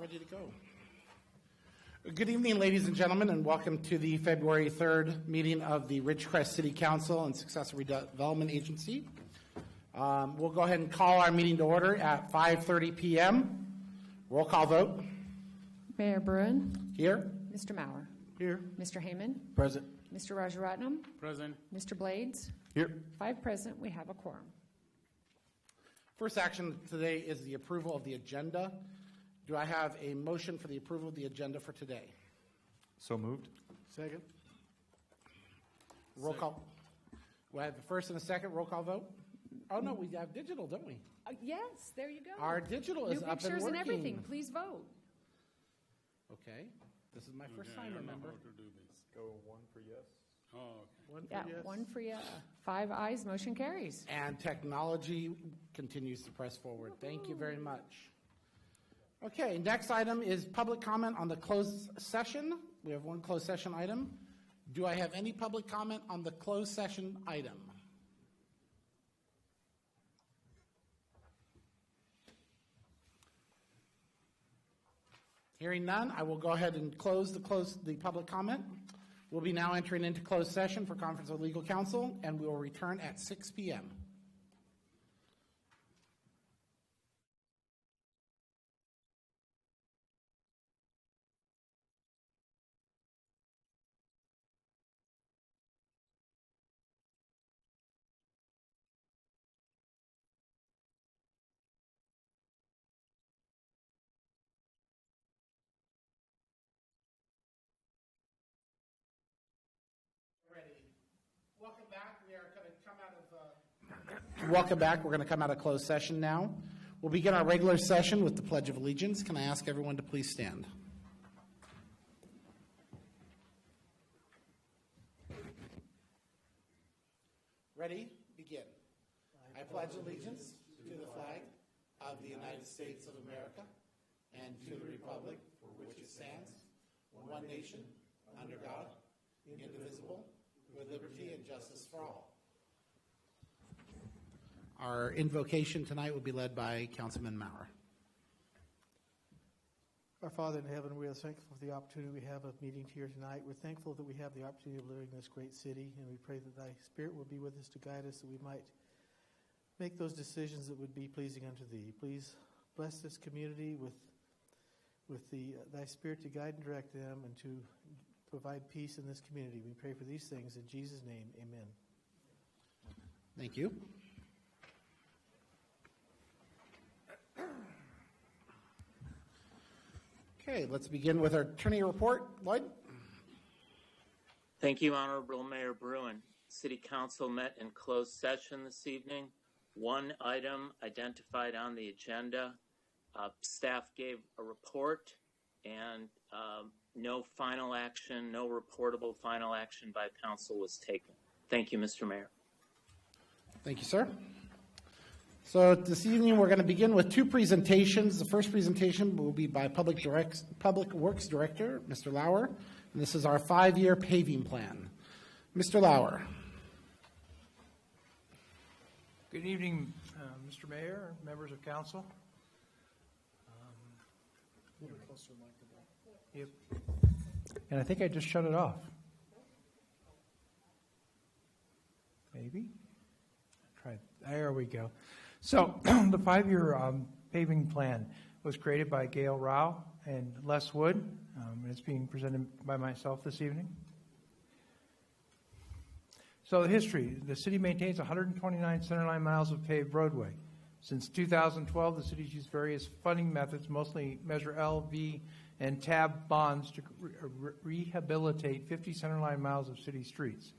ready to go. Good evening, ladies and gentlemen, and welcome to the February 3rd meeting of the Ridgecrest City Council and Successor Redevelopment Agency. We'll go ahead and call our meeting to order at 5:30 p.m. Roll call vote. Mayor Bruin. Here. Mr. Maurer. Here. Mr. Heyman. Present. Mr. Rajaratnam. Present. Mr. Blades. Here. 5 present. We have a quorum. First action today is the approval of the agenda. Do I have a motion for the approval of the agenda for today? So moved. Second. Roll call. We have the first and a second roll call vote. Oh no, we have digital, don't we? Yes, there you go. Our digital is New up and pictures working. and everything. Please vote. Okay, this is my first time, remember? Go 1 for yes. Oh, okay. 1 for Yeah, yes. 1 for yeah. 5 ayes. Motion carries. And technology continues to press forward. Thank you very much. Okay, next item is public comment on the closed session. We have one closed session item. Do I have any public comment on the closed session item? Hearing none, I will go ahead and close the public comment. We'll be now entering into closed session for conference with legal counsel, and we will return at 6 p.m. Welcome back. We are going to come out of welcome back. We're going to come out of closed session now. We'll begin our regular session with the Pledge of Allegiance. Can I ask everyone to please stand? Ready? Begin. I pledge allegiance to the flag of the United States of America and to the republic for which it stands, one nation, under God, indivisible, with liberty and justice for all. Our invocation tonight will be led by Councilman Maurer. Our Father in heaven, we are thankful for the opportunity we have of meeting here tonight. We're thankful that we have the opportunity of living in this great city, and we pray that thy Spirit will be with us to guide us, that we might make those decisions that would be pleasing unto thee. Please bless this community with thy Spirit to guide and direct them and to provide peace in this community. We pray for these things in Jesus' name. Amen. Thank you. Okay, let's begin with our attorney report. Lloyd? Thank you, Honorable Mayor Bruin. City Council met in closed session this evening. One item identified on the agenda. Staff gave a report and no final action, no reportable final action by council was taken. Thank you, Mr. Mayor. Thank you, sir. So this evening we're going to begin with 2 presentations. The first presentation will be by Public Works Director, Mr. Lauer, and this is our 5-year paving plan. Mr. Lauer. Good evening, Mr. Mayor, members of council. Yep. And I think I just shut it off. Maybe? Try. There we go. So the 5-year paving plan was created by Gail Rao and Les Wood, and it's being presented by myself this evening. So the history, the city maintains 129 centerline miles of paved roadway. Since 2012, the city's used various funding methods, mostly Measure L, V, and TAB bonds to rehabilitate 50 centerline miles of city streets.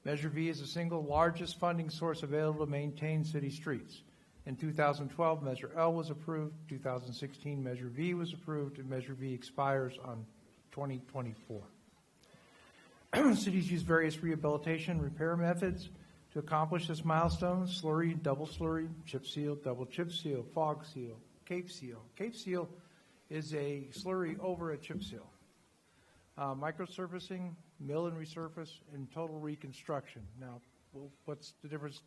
Measure V is the single largest funding source available to maintain city streets. In 2012, Measure L was approved. 2016, Measure V was approved, and Measure V expires on 2024. Cities use various rehabilitation repair methods to accomplish this milestone: slurry, double slurry, chip seal, double chip seal, fog seal, cape seal. Cape seal is a slurry over a chip seal. Microsurfacing, mill and resurface, and total reconstruction. Now, what's the difference?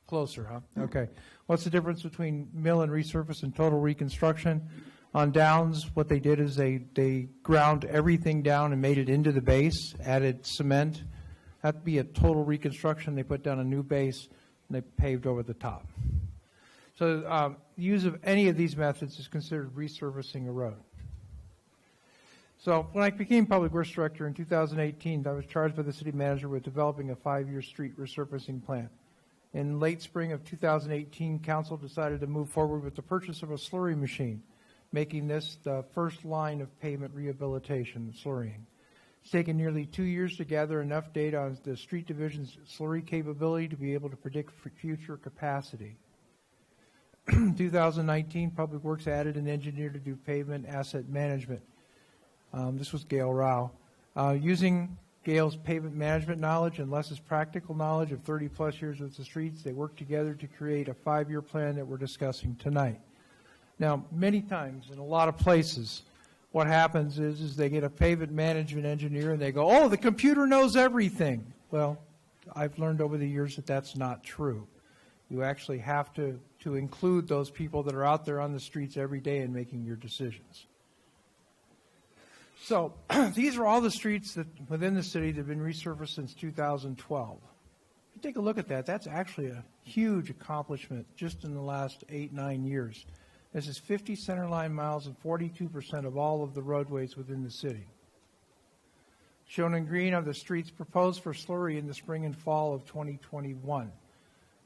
Closer, huh? Okay. What's the difference between mill and resurface and total reconstruction? On Downs, what they did is they ground everything down and made it into the base, added cement. That'd be a total reconstruction. They put down a new base, and they paved over the top. So use of any of these methods is considered resurfacing a road. So when I became Public Works Director in 2018, I was charged by the city manager with developing a 5-year street resurfacing plan. In late spring of 2018, council decided to move forward with the purchase of a slurry machine, making this the first line of pavement rehabilitation, slurrying. It's taken nearly 2 years to gather enough data on the street division's slurry capability to be able to predict future capacity. 2019, Public Works added an engineer to do pavement asset management. This was Gail Rao. Using Gail's pavement management knowledge and Les's practical knowledge of 30-plus years with the streets, they worked together to create a 5-year plan that we're discussing tonight. Now, many times in a lot of places, what happens is they get a pavement management engineer and they go, oh, the computer knows everything. Well, I've learned over the years that that's not true. You actually have to include those people that are out there on the streets every day and making your decisions. So these are all the streets that within the city that have been resurfaced since 2012. If you take a look at that, that's actually a huge accomplishment just in the last 8-9 years. This is 50 centerline miles and 42% of all of the roadways within the city. Shown in green are the streets proposed for slurry in the spring and fall of 2021.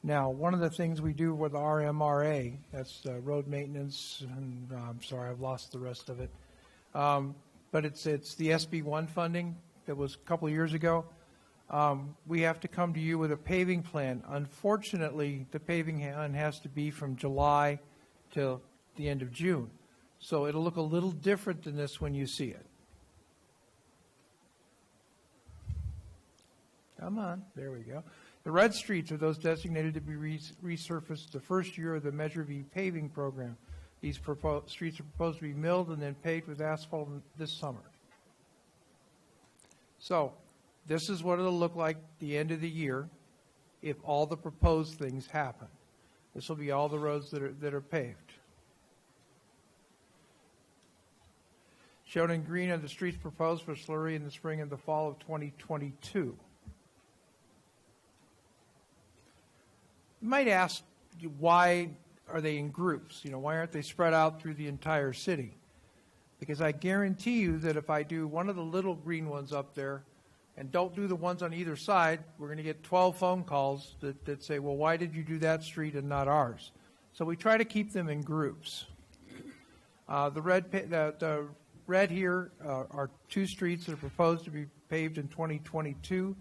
Now, one of the things we do with RMRA, that's road maintenance, and I'm sorry, I've lost the rest of it, but it's the SB1 funding that was a couple of years ago. We have to come to you with a paving plan. Unfortunately, the paving plan has to be from July till the end of June. So it'll look a little different than this when you see it. Come on, there we go. The red streets are those designated to be resurfaced the first year of the Measure V paving program. These streets are proposed to be milled and then paved with asphalt this summer. So this is what it'll look like at the end of the year if all the proposed things happen. This will be all the roads that are paved. Shown in green are the streets proposed for slurry in the spring and the fall of 2022. You might ask, why are they in groups? You know, why aren't they spread out through the entire city? Because I guarantee you that if I do one of the little green ones up there and don't do the ones on either side, we're going to get 12 phone calls that say, well, why did you do that street and not ours? So we try to keep them in groups. The red here are 2 streets that are proposed to be paved in 2022.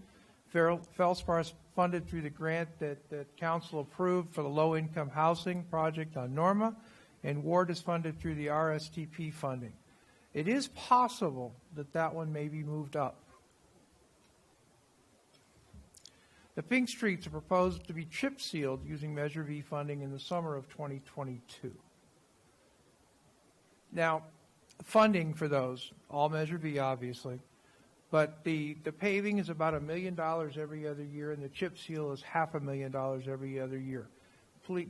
Felspar is funded through the grant that council approved for the low-income housing project on Norma, and Ward is funded through the RSTP funding. It is possible that that one may be moved up. The pink streets are proposed to be chip sealed using Measure V funding in the summer of 2022. Now, funding for those, all Measure V obviously, but the paving is about $1 million every other year, and the chip seal is $500,000 every other year.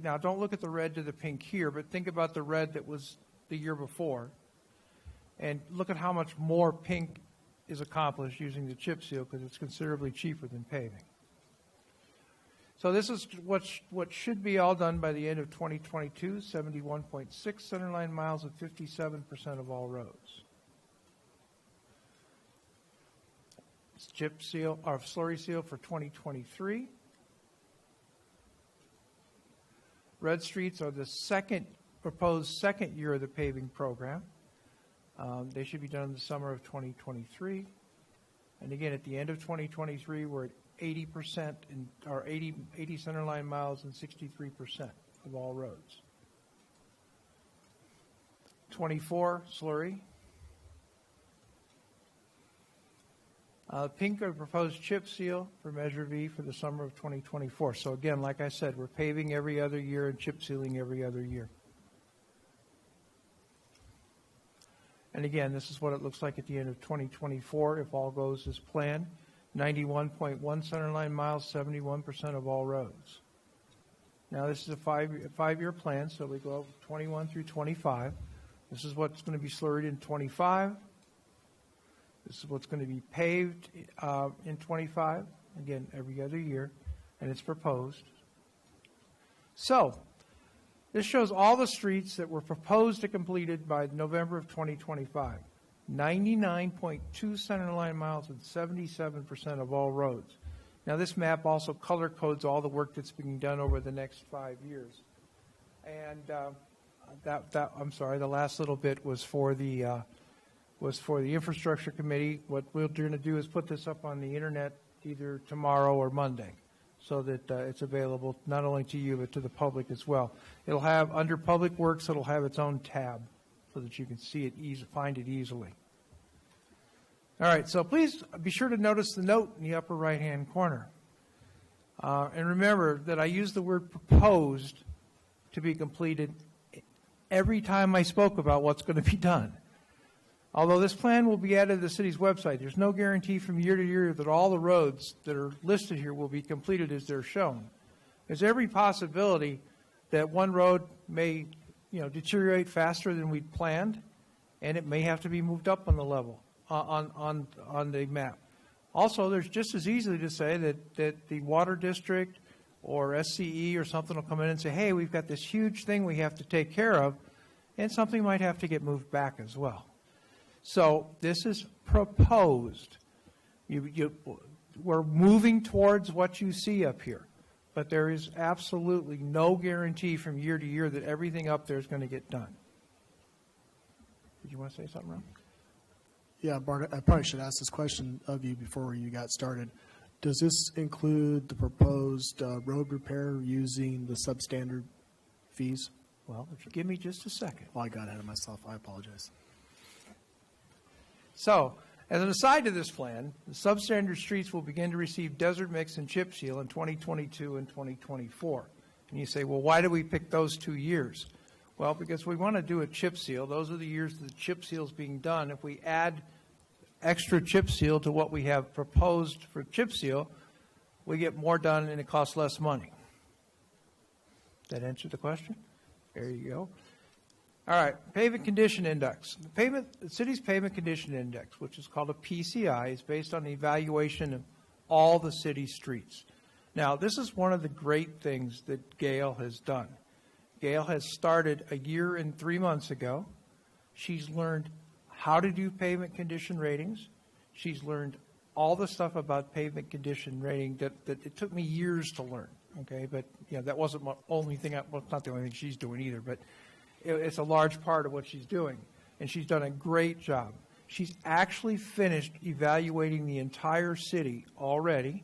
Now, don't look at the red to the pink here, but think about the red that was the year before, and look at how much more pink is accomplished using the chip seal because it's considerably cheaper than paving. So this is what should be all done by the end of 2022, 71.6 centerline miles of 57% of all roads. Chip seal or slurry seal for 2023. Red streets are the proposed second year of the paving program. They should be done in the summer of 2023. And again, at the end of 2023, we're at 80% or 80 centerline miles and 63% of all roads. 24 slurry. Pink are proposed chip seal for Measure V for the summer of 2024. So again, like I said, we're paving every other year and chip sealing every other year. And again, this is what it looks like at the end of 2024 if all goes as planned. 91.1 centerline miles, 71% of all roads. Now this is a five-year plan, so we go 21 through 25. This is what's going to be slurried in 25. This is what's going to be paved in 25, again, every other year, and it's proposed. So, this shows all the streets that were proposed to completed by November of 2025. 99.2 centerline miles and 77% of all roads. Now, this map also color codes all the work that's being done over the next 5 years. And I'm sorry, the last little bit was for the infrastructure committee. What we're going to do is put this up on the internet either tomorrow or Monday, so that it's available not only to you but to the public as well. It'll have, under Public Works, it'll have its own tab so that you can see it, find it easily. All right, so please be sure to notice the note in the upper right-hand corner. And remember that I use the word proposed to be completed every time I spoke about what's going to be done. Although this plan will be added to the city's website, there's no guarantee from year to year that all the roads that are listed here will be completed as they're shown. There's every possibility that one road may, deteriorate faster than we'd planned, and it may have to be moved up on the level, on the map. Also, there's just as easily to say that the water district or SCE or something will come in and say, hey, we've got this huge thing we have to take care of, and something might have to get moved back as well. So this is proposed. We're moving towards what you see up here, but there is absolutely no guarantee from year to year that everything up there is going to get done. Did you want to say something, Ron? Yeah, Bart, I probably should ask this question of you before you got started. Does this include the proposed road repair using the substandard fees? Well, if you give me just a second. Well, I got ahead of myself. I apologize. So, as an aside to this plan, the substandard streets will begin to receive desert mix and chip seal in 2022 and 2024. And you say, well, why do we pick those 2 years? Well, because we want to do a chip seal. Those are the years that the chip seal is being done. If we add extra chip seal to what we have proposed for chip seal, we get more done and it costs less money. That answer the question? There you go. All right, pavement condition index. The city's pavement condition index, which is called a PCI, is based on the evaluation of all the city streets. Now, this is one of the great things that Gail has done. Gail has started a year and 3 months ago. She's learned how to do pavement condition ratings. She's learned all the stuff about pavement condition rating that it took me years to learn. Okay, but that wasn't the only thing. Well, it's not the only thing she's doing either, but it's a large part of what she's doing, and she's done a great job. She's actually finished evaluating the entire city already.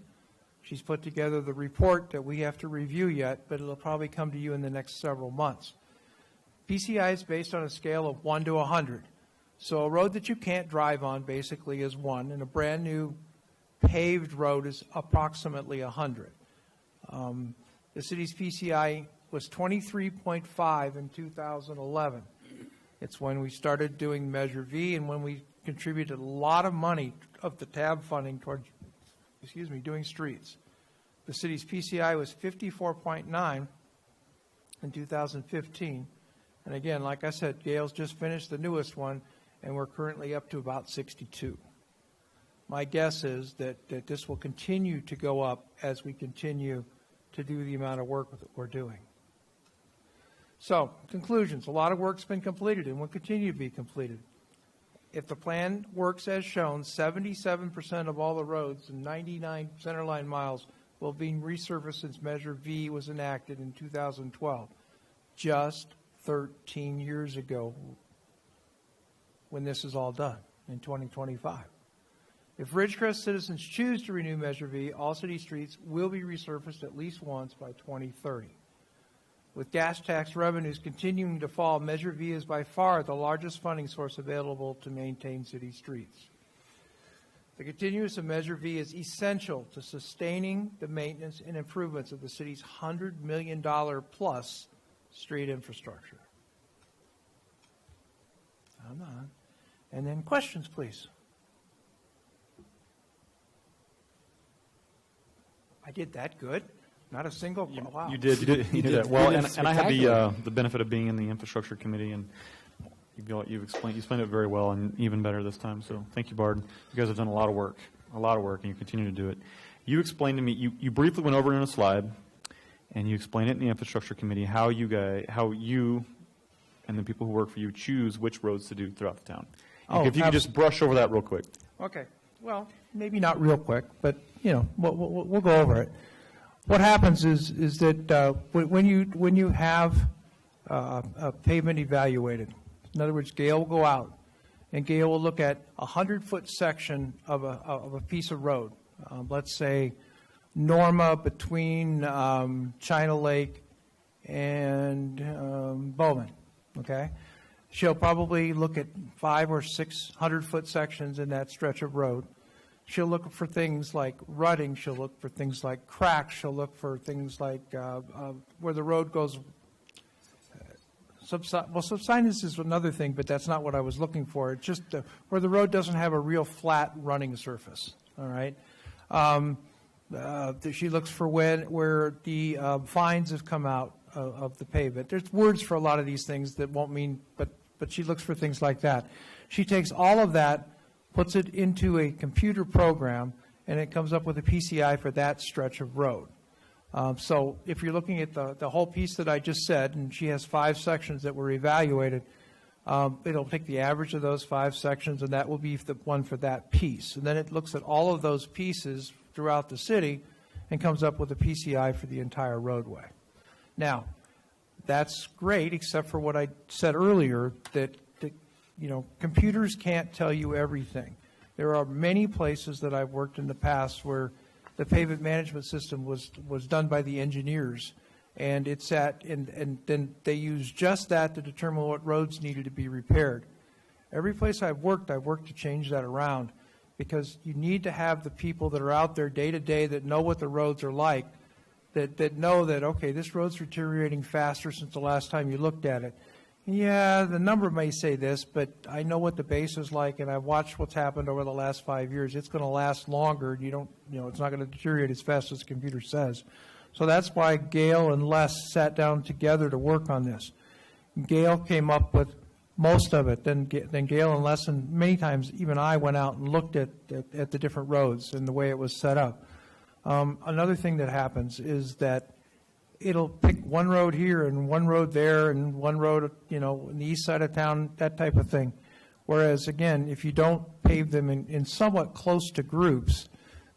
She's put together the report that we have to review yet, but it'll probably come to you in the next several months. PCI is based on a scale of 1 to 100. So a road that you can't drive on basically is 1, and a brand new paved road is approximately 100. The city's PCI was 23.5 in 2011. It's when we started doing Measure V and when we contributed a lot of money of the TAB funding towards, doing streets. The city's PCI was 54.9 in 2015. And again, like I said, Gail's just finished the newest one, and we're currently up to about 62. My guess is that this will continue to go up as we continue to do the amount of work that we're doing. So, conclusions. A lot of work's been completed and will continue to be completed. If the plan works as shown, 77% of all the roads and 99 centerline miles will be resurfaced since Measure V was enacted in 2012, just 13 years ago when this is all done in 2025. If Ridgecrest citizens choose to renew Measure V, all city streets will be resurfaced at least once by 2030. With gas tax revenues continuing to fall, Measure V is by far the largest funding source available to maintain city streets. The continuance of Measure V is essential to sustaining the maintenance and improvements of the city's $100 million plus street infrastructure. Come on. And then questions, please. I did that good. Not a single. Wow. You did that well, and I had the benefit of being in the infrastructure committee, and You've explained it very well and even better this time. So thank you, Bard. You guys have done a lot of work, and you continue to do it. You explained to me, you briefly went over it in a slide, and you explained it in the infrastructure committee how you and the people who work for you choose which roads to do throughout the town. If you could just brush over that real quick. Okay. Well, maybe not real quick, but, we'll go over it. What happens is that when you have a pavement evaluated, in other words, Gail will go out, and Gail will look at a 100-foot section of a piece of road. Let's say Norma between China Lake and Bowman, okay? She'll probably look at 500 or 600-foot sections in that stretch of road. She'll look for things like rutting. She'll look for things like cracks. She'll look for things like where the road goes. Subsidence is another thing, but that's not what I was looking for. It's just where the road doesn't have a real flat running surface, all right? She looks for where the fines have come out of the pavement. There's words for a lot of these things that won't mean, but she looks for things like that. She takes all of that, puts it into a computer program, and it comes up with a PCI for that stretch of road. So if you're looking at the whole piece that I just said, and she has 5 sections that were evaluated, it'll take the average of those 5 sections, and that will be the one for that piece. And then it looks at all of those pieces throughout the city and comes up with a PCI for the entire roadway. Now, that's great, except for what I said earlier, that computers can't tell you everything. There are many places that I've worked in the past where the pavement management system was done by the engineers, and and then they use just that to determine what roads needed to be repaired. Every place I've worked to change that around, because you need to have the people that are out there day to day that know what the roads are like, that know that, okay, this road's deteriorating faster since the last time you looked at it. Yeah, the number may say this, but I know what the base is like, and I've watched what's happened over the last 5 years. It's going to last longer. It's not going to deteriorate as fast as the computer says. So that's why Gail and Les sat down together to work on this. Gail came up with most of it. Then Gail and Les, and many times even I went out and looked at the different roads and the way it was set up. Another thing that happens is that it'll pick one road here and one road there and one road, in the east side of town, that type of thing. Whereas, again, if you don't pave them in somewhat close to groups,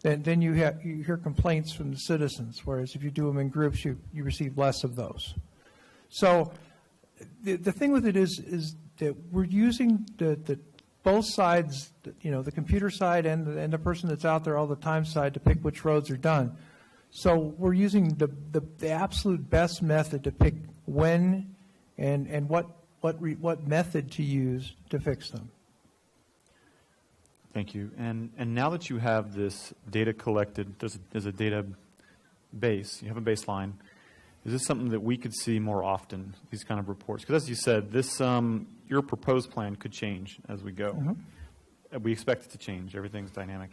then you hear complaints from the citizens. Whereas if you do them in groups, you receive less of those. So the thing with it is that we're using the both sides, the computer side and the person that's out there all the time side to pick which roads are done. So we're using the absolute best method to pick when and what method to use to fix them. Thank you. And now that you have this data collected, there's a data base, you have a baseline, is this something that we could see more often, these kind of reports? Because as you said, this your proposed plan could change as we go. Mm-hmm. We expect it to change. Everything's dynamic.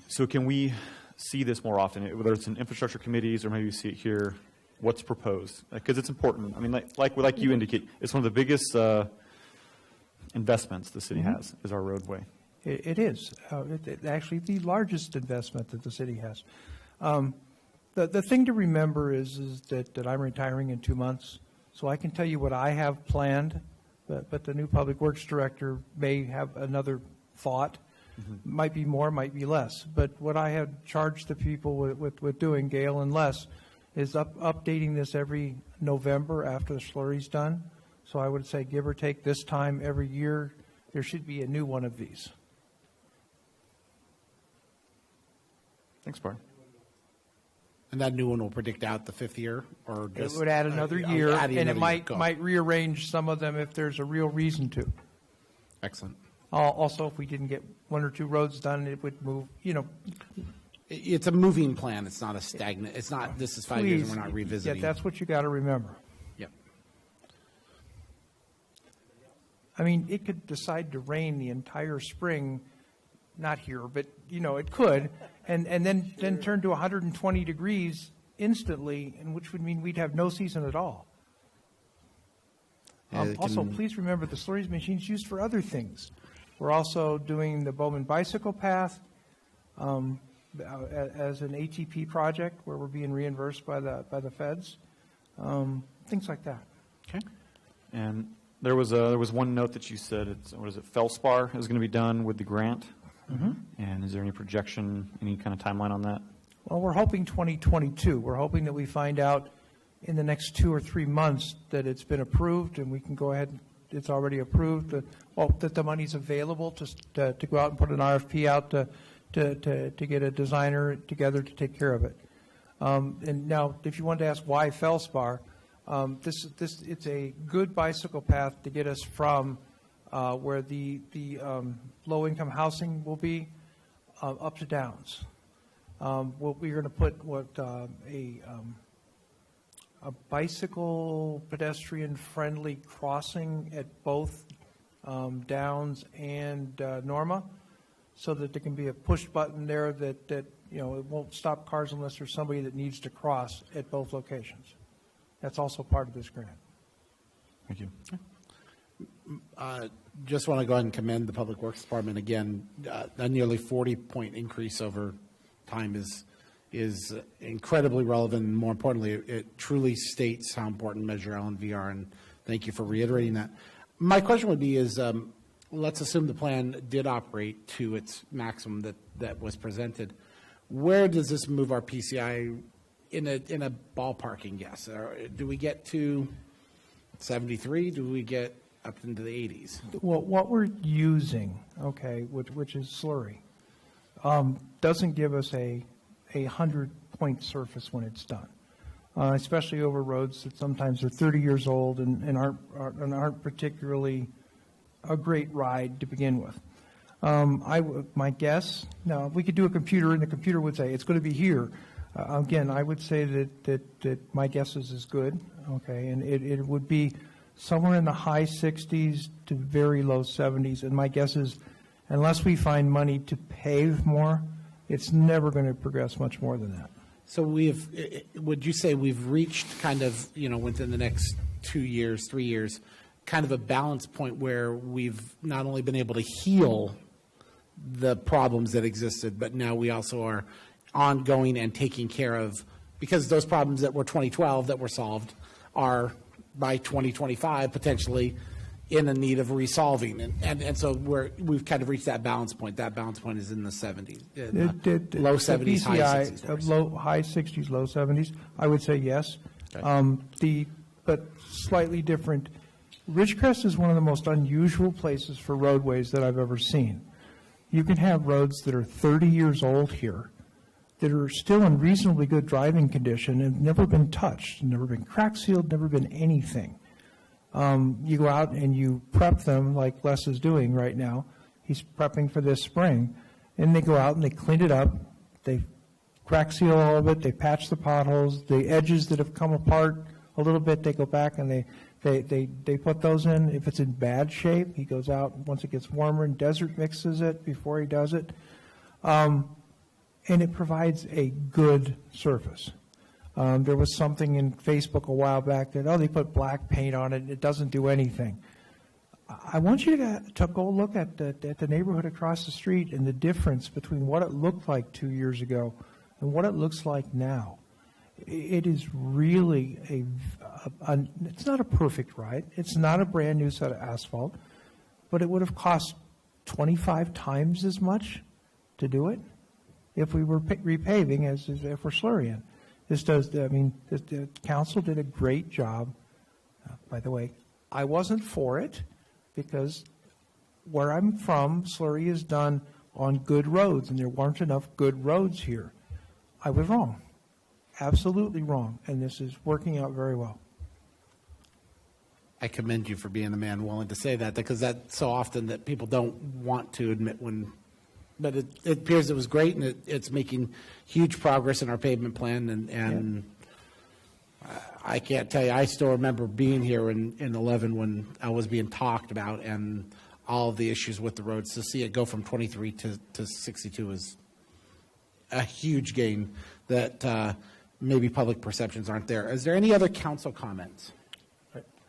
So can we see this more often, whether it's in infrastructure committees or maybe you see it here, what's proposed? Because it's important. I mean, like you indicate, it's one of the biggest investments the city mm-hmm. has is our roadway. It is. Actually, the largest investment that the city has. The thing to remember is that I'm retiring in 2 months, so I can tell you what I have planned, but the new public works director may have another thought. Mm-hmm. Might be more, might be less. But what I have charged the people with doing, Gail and Les, is updating this every November after the slurry's done. So I would say, give or take this time every year, there should be a new one of these. Thanks, Bart. And that new one will predict out the 5th year, or just it would add another year, and it might rearrange some of them if there's a real reason to. Excellent. Also, if we didn't get 1 or 2 roads done, it would move. It's a moving plan. It's not a stagnant. It's not. This is 5 years, and we're not revisiting. Yeah, that's what you got to remember. Yep. I mean, it could decide to rain the entire spring. Not here, but it could, and then turn to 120 degrees instantly, and which would mean we'd have no season at all. Also, please remember the slurry machine is used for other things. We're also doing the Bowman Bicycle Path as an ATP project where we're being reimbursed by the feds, things like that. Okay. And there was one note that you said, Felspar is going to be done with the grant? Mm-hmm. And is there any projection, any kind of timeline on that? Well, we're hoping 2022. We're hoping that we find out in the next 2 or 3 months that it's been approved and we can go ahead, it's already approved, that the money's available to go out and put an RFP out to get a designer together to take care of it. And now, if you wanted to ask why Felspar, it's a good bicycle path to get us from where the low-income housing will be up to Downs. We're going to put a bicycle pedestrian-friendly crossing at both Downs and Norma, so that there can be a push button there that it won't stop cars unless there's somebody that needs to cross at both locations. That's also part of this grant. Thank you. Just want to go ahead and commend the Public Works Department again. A nearly 40-point increase over time is incredibly relevant, and more importantly, it truly states how important Measure L and V are, and thank you for reiterating that. My question would be is, let's assume the plan did operate to its maximum that was presented. Where does this move our PCI in a ballparking guess? Do we get to 73? Do we get up into the 80s? Well, what we're using, which is slurry, doesn't give us a 100-point surface when it's done, especially over roads that sometimes are 30 years old and aren't particularly a great ride to begin with. My guess, now we could do a computer and the computer would say it's going to be here. Again, I would say that my guess is good, and it would be somewhere in the high 60s to very low 70s, and my guess is unless we find money to pave more, it's never going to progress much more than that. So would you say we've reached kind of, within the next 2 years, 3 years, kind of a balance point where we've not only been able to heal the problems that existed, but now we also are ongoing and taking care of, because those problems that were 2012 that were solved are by 2025 potentially in a need of resolving, and so we've kind of reached that balance point. That balance point is in the 70s, low 70s, high 60s. High 60s, low 70s. I would say yes. Okay. But slightly different. Ridgecrest is one of the most unusual places for roadways that I've ever seen. You can have roads that are 30 years old here that are still in reasonably good driving condition and never been touched, never been crack sealed, never been anything. You go out and you prep them like Les is doing right now. He's prepping for this spring. And they go out and they clean it up. They crack seal all of it. They patch the potholes. The edges that have come apart a little bit, they go back and they put those in. If it's in bad shape, he goes out once it gets warmer and desert mixes it before he does it. And it provides a good surface. There was something in Facebook a while back that, they put black paint on it and it doesn't do anything. I want you to go look at the neighborhood across the street and the difference between what it looked like 2 years ago and what it looks like now. It is really it's not a perfect ride. It's not a brand new set of asphalt, but it would have cost 25 times as much to do it if we were repaving as if we're slurrying. The council did a great job. By the way, I wasn't for it because where I'm from, slurry is done on good roads, and there weren't enough good roads here. I was wrong, absolutely wrong, and this is working out very well. I commend you for being the man willing to say that, because that's so often that people don't want to admit but it appears it was great, and it's making huge progress in our pavement plan, and I can't tell you, I still remember being here in 11 when I was being talked about and all of the issues with the roads. To see it go from 23 to 62 is a huge gain that maybe public perceptions aren't there. Is there any other council comments?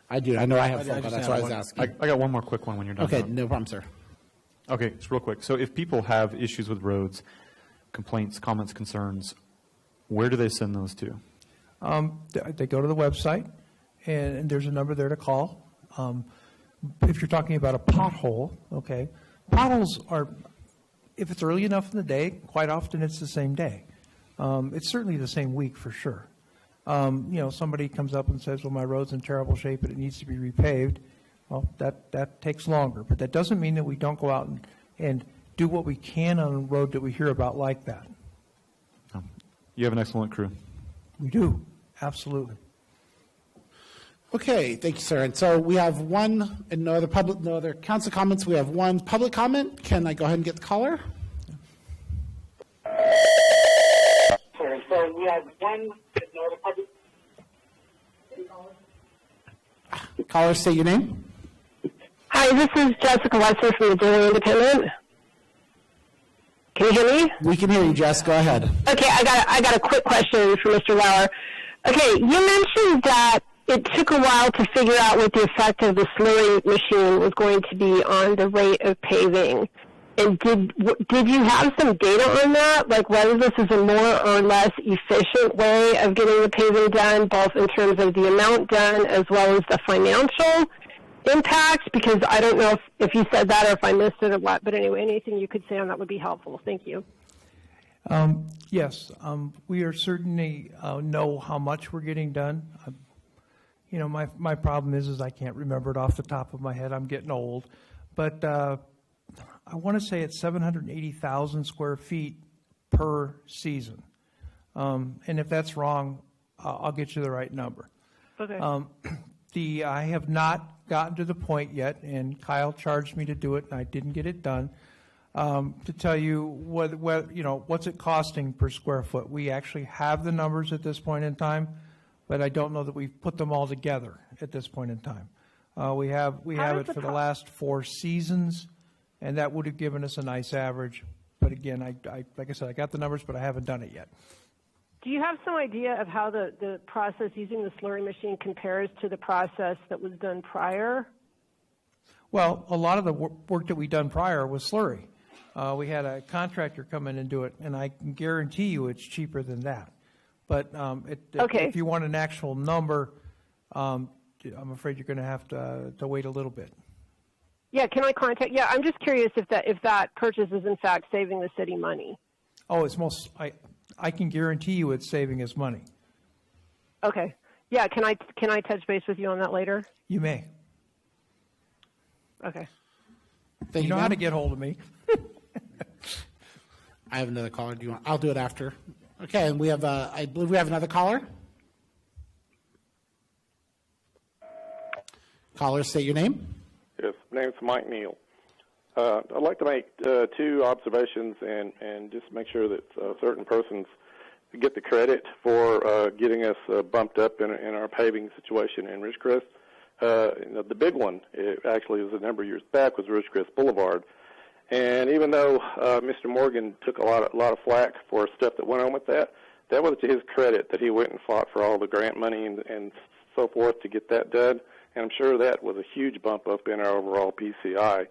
I do. I know I have phone call. That's why I was asking. I got one more quick one when you're done. Okay, no problem, sir. Okay, just real quick. So if people have issues with roads, complaints, comments, concerns, where do they send those to? They go to the website, and there's a number there to call. If you're talking about a pothole, okay, potholes are, if it's early enough in the day, quite often it's the same day. It's certainly the same week for sure. Somebody comes up and says, well, my road's in terrible shape and it needs to be repaved. Well, that takes longer, but that doesn't mean that we don't go out and do what we can on a road that we hear about like that. You have an excellent crew. We do, absolutely. Okay, thank you, sir. And so we have one, and no other council comments. We have one public comment. Can I go ahead and get the caller? Sir, so we have one, and no other public. Caller, say your name. Hi, this is Jessica Wesson from the Daily Independent. Can you hear me? We can hear you, Jess. Go ahead. Okay, I got a quick question for Mr. Lauer. Okay, you mentioned that it took a while to figure out what the effect of the slurry machine was going to be on the rate of paving. And did you have some data on that, like whether this is a more or less efficient way of getting the paving done, both in terms of the amount done as well as the financial impact? Because I don't know if you said that or if I missed it or what, but anyway, anything you could say on that would be helpful. Thank you. Yes, we are certainly know how much we're getting done. My problem is I can't remember it off the top of my head. I'm getting old. But I want to say it's 780,000 square feet per season. And if that's wrong, I'll get you the right number. Okay. I have not gotten to the point yet, and Kyle charged me to do it, and I didn't get it done, to tell you what's it costing per square foot. We actually have the numbers at this point in time, but I don't know that we've put them all together at this point in time. We have it for the last 4 seasons, and that would have given us a nice average. But again, like I said, I got the numbers, but I haven't done it yet. Do you have some idea of how the process using the slurry machine compares to the process that was done prior? Well, a lot of the work that we done prior was slurry. We had a contractor come in and do it, and I can guarantee you it's cheaper than that. But okay. If you want an actual number, I'm afraid you're going to have to wait a little bit. Yeah, can I contact? Yeah, I'm just curious if that purchase is in fact saving the city money. Oh, I can guarantee you it's saving us money. Okay. Yeah, can I touch base with you on that later? You may. Okay. You know how to get hold of me. I have another caller. I'll do it after. Okay, and we have, I believe we have another caller. Caller, state your name. Yes, my name's Mike Neal. I'd like to make 2 observations and just make sure that certain persons get the credit for getting us bumped up in our paving situation in Ridgecrest. The big one, it actually was a number of years back, was Ridgecrest Boulevard. And even though Mr. Morgan took a lot of flack for stuff that went on with that was to his credit that he went and fought for all the grant money and so forth to get that done. And I'm sure that was a huge bump up in our overall PCI.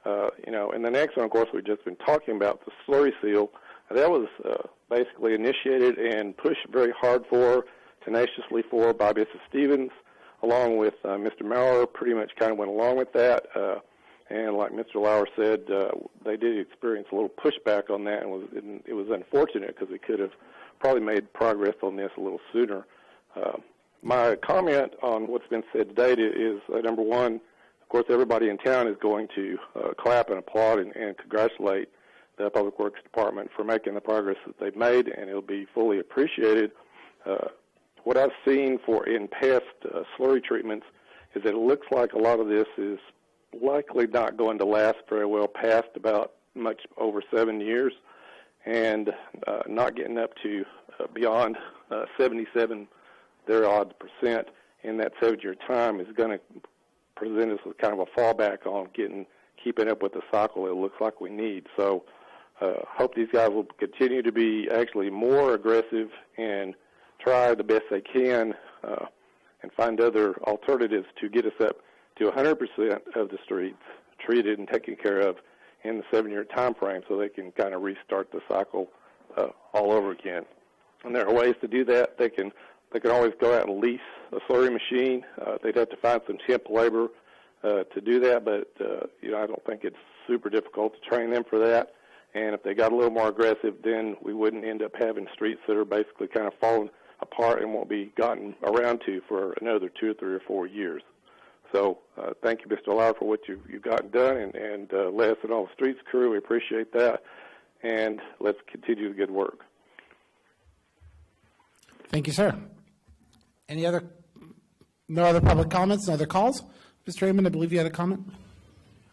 And the next one, of course, we've just been talking about, the slurry seal. That was basically initiated and pushed very hard for, tenaciously for, by Mrs. Stevens, along with Mr. Maurer, pretty much kind of went along with that. And like Mr. Lauer said, they did experience a little pushback on that, and it was unfortunate because we could have probably made progress on this a little sooner. My comment on what's been said today is, number one, of course, everybody in town is going to clap and applaud and congratulate the Public Works Department for making the progress that they've made, and it'll be fully appreciated. What I've seen in past slurry treatments is that it looks like a lot of this is likely not going to last very well past about much over 7 years, and not getting up to beyond 77% in that 7-year time is going to present us with kind of a fallback on keeping up with the cycle it looks like we need. So hope these guys will continue to be actually more aggressive and try the best they can and find other alternatives to get us up to 100% of the streets treated and taken care of in the 7-year time frame, so they can kind of restart the cycle all over again. And there are ways to do that. They can always go out and lease a slurry machine. They'd have to find some temp labor to do that, but I don't think it's super difficult to train them for that. And if they got a little more aggressive, then we wouldn't end up having streets that are basically kind of falling apart and won't be gotten around to for another 2 or 3 or 4 years. So thank you, Mr. Lauer, for what you've gotten done, and Les and all the streets crew. We appreciate that, and let's continue the good work. Thank you, sir. No other public comments, no other calls? Mr. Raymond, I believe you had a comment?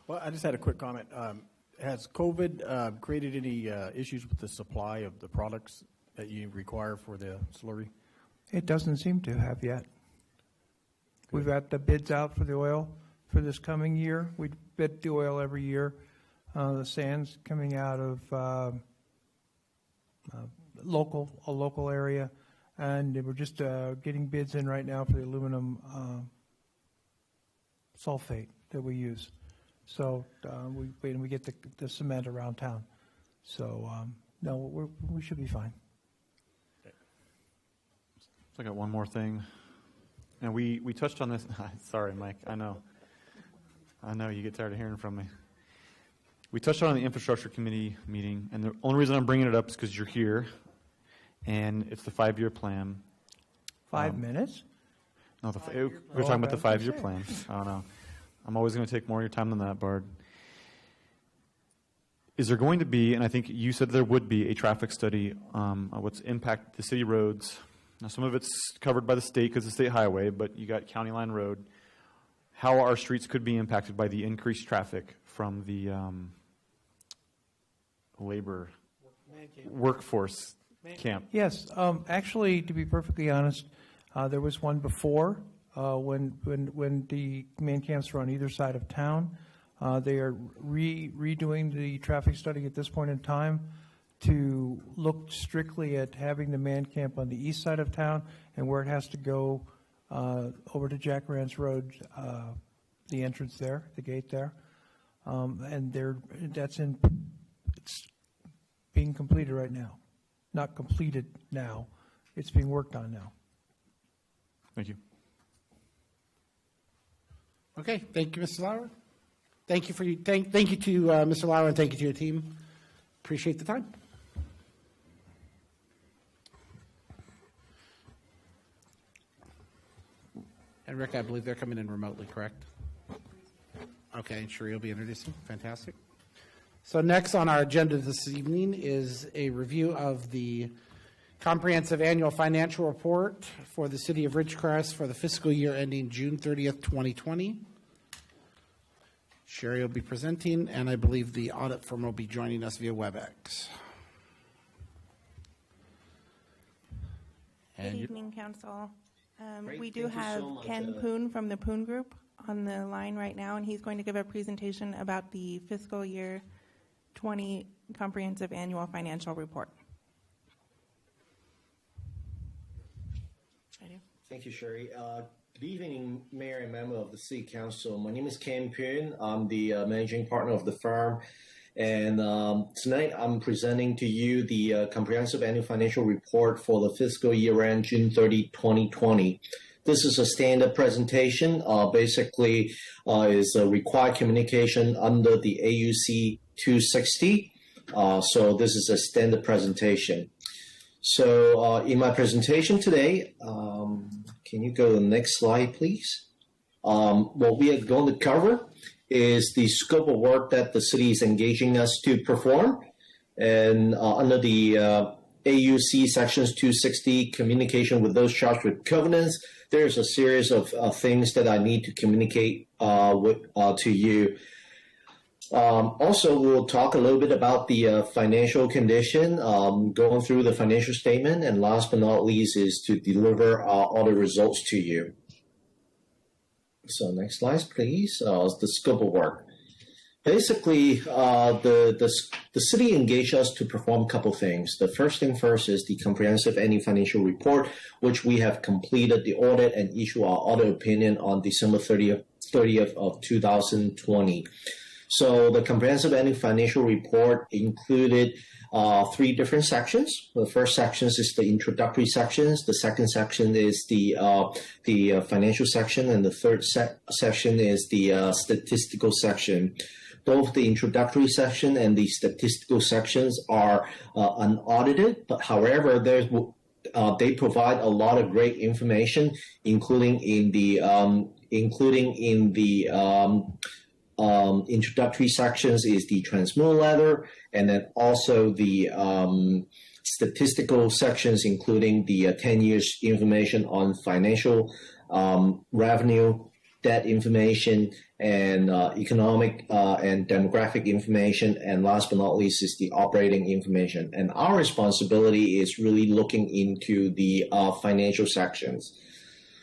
Well, I just had a quick comment. Has COVID created any issues with the supply of the products that you require for the slurry? It doesn't seem to have yet. We've got the bids out for the oil for this coming year. We bid the oil every year. The sand's coming out of a local area, and we're just getting bids in right now for the aluminum sulfate that we use. So we get the cement around town. So no, we should be fine. So I got one more thing. And we touched on this. Sorry, Mike. I know you get tired of hearing from me. We touched on the infrastructure committee meeting, and the only reason I'm bringing it up is because you're here, and it's the 5-year plan. 5 minutes? No, we're talking about the 5-year plan. I don't know. I'm always going to take more of your time than that, Bard. Is there going to be, and I think you said there would be, a traffic study on what's impact the city roads? Now, some of it's covered by the state because it's a state highway, but you got County Line Road. How our streets could be impacted by the increased traffic from the labor workforce camp? Yes. Actually, to be perfectly honest, there was one before when the man camps were on either side of town. They are redoing the traffic study at this point in time to look strictly at having the man camp on the east side of town and where it has to go over to Jack Rance Road, the entrance there, the gate there. And it's being completed right now. Not completed now. It's being worked on now. Thank you. Okay, thank you, Mr. Lauer. Thank you thank you to Mr. Lauer, and thank you to your team. Appreciate the time. And Rick, I believe they're coming in remotely, correct? Okay, and Sheree will be introducing. Fantastic. So next on our agenda this evening is a review of the comprehensive annual financial report for the City of Ridgecrest for the fiscal year ending June 30th, 2020. Sherry will be presenting, and I believe the audit firm will be joining us via WebEx. Good evening, Council. We do have Ken Poon from the Poon Group on the line right now, and he's going to give a presentation about the fiscal year 20 comprehensive annual financial report. Thank you, Sherry. Good evening, Mayor and member of the City Council. My name is Ken Poon. I'm the managing partner of the firm. And tonight I'm presenting to you the comprehensive annual financial report for the fiscal year end June 30, 2020. This is a standard presentation. Basically, is a required communication under the AUC 260. So this is a standard presentation. So in my presentation today, can you go to the next slide, please? What we are going to cover is the scope of work that the city is engaging us to perform. And under the AUC sections 260, communication with those charged with covenants, there's a series of things that I need to communicate to you. Also, we'll talk a little bit about the financial condition, going through the financial statement, and last but not least is to deliver all the results to you. So next slide, please. The scope of work. Basically, the city engaged us to perform a couple things. The first thing first is the comprehensive annual financial report, which we have completed the audit and issue our audit opinion on December 30th of 2020. So the comprehensive annual financial report included 3 different sections. The first section is the introductory sections. The second section is the financial section, and the third section is the statistical section. Both the introductory section and the statistical sections are unaudited, but however, they provide a lot of great information, including in the introductory sections is the transmittal letter, and then also the statistical sections, including the 10 years information on financial revenue, debt information, and economic and demographic information, and last but not least is the operating information. And our responsibility is really looking into the financial sections.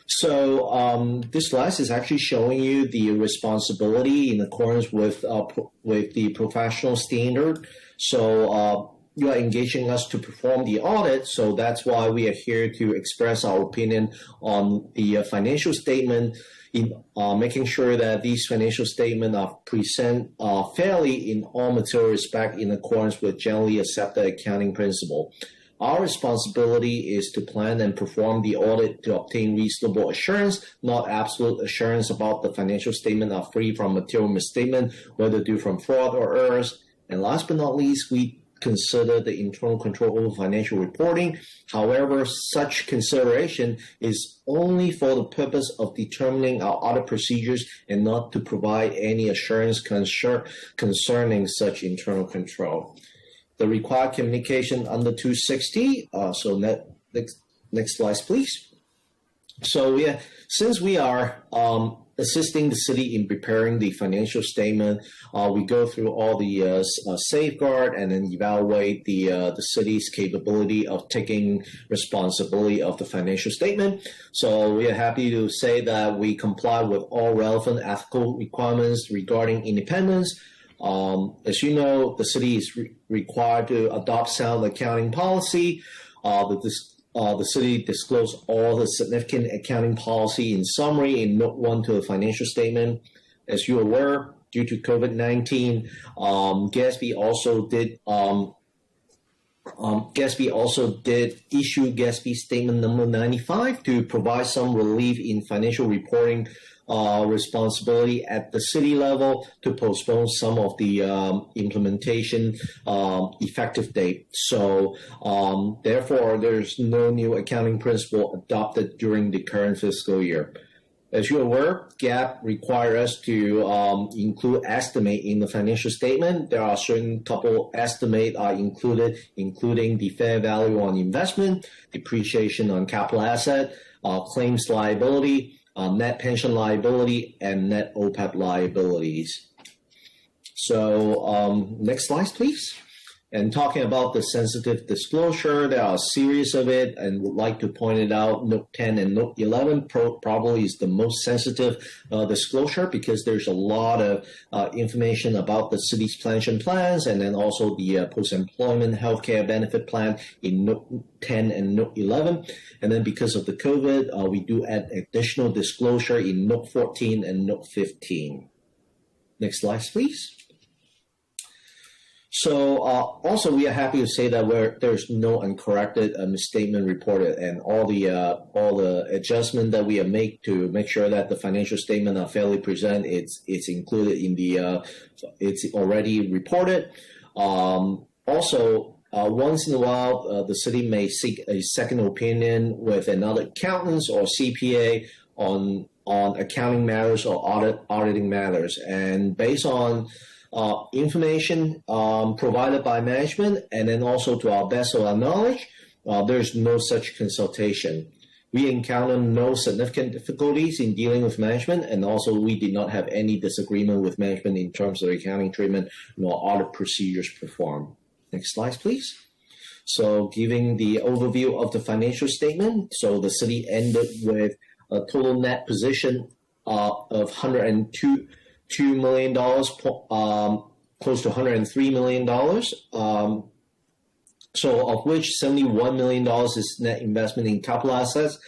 So this slide is actually showing you the responsibility in accordance with the professional standard. So you are engaging us to perform the audit, so that's why we are here to express our opinion on the financial statement, in making sure that these financial statements are present fairly in all material respect in accordance with generally accepted accounting principle. Our responsibility is to plan and perform the audit to obtain reasonable assurance, not absolute assurance about the financial statement are free from material misstatement, whether due from fraud or errors. And last but not least, we consider the internal control over financial reporting. However, such consideration is only for the purpose of determining our audit procedures and not to provide any assurance concerning such internal control. The required communication under 260. So next slide, please. So since we are assisting the city in preparing the financial statement, we go through all the safeguard and then evaluate the city's capability of taking responsibility of the financial statement. So we are happy to say that we comply with all relevant ethical requirements regarding independence. As you know, the city is required to adopt sound accounting policy. The city disclosed all the significant accounting policy in summary in Note 1 to the financial statement. As you're aware, due to COVID-19, GASB also did issue GASB Statement Number 95 to provide some relief in financial reporting responsibility at the city level to postpone some of the implementation effective date. So therefore, there's no new accounting principle adopted during the current fiscal year. As you're aware, GAAP requires us to include estimate in the financial statement. There are certain couple estimate are included, including the fair value on investment, depreciation on capital asset, claims liability, net pension liability, and net OPEB liabilities. So next slide, please. And talking about the sensitive disclosure, there are a series of it, and would like to point it out. Note 10 and Note 11 probably is the most sensitive disclosure because there's a lot of information about the city's pension plans and then also the post-employment healthcare benefit plan in Note 10 and Note 11. And then because of the COVID, we do add additional disclosure in Note 14 and Note 15. Next slide, please. So also we are happy to say that there's no uncorrected misstatement reported, and all the adjustment that we have made to make sure that the financial statement are fairly present, it's included in the it's already reported. Also, once in a while, the city may seek a second opinion with another accountant or CPA on accounting matters or auditing matters, and based on information provided by management, and then also to our best of our knowledge, there's no such consultation. We encounter no significant difficulties in dealing with management, and also we did not have any disagreement with management in terms of accounting treatment nor audit procedures performed. Next slide, please. So giving the overview of the financial statement, so the city ended with a total net position of $2 million, close to $103 million. So of which $71 million is net investment in capital assets,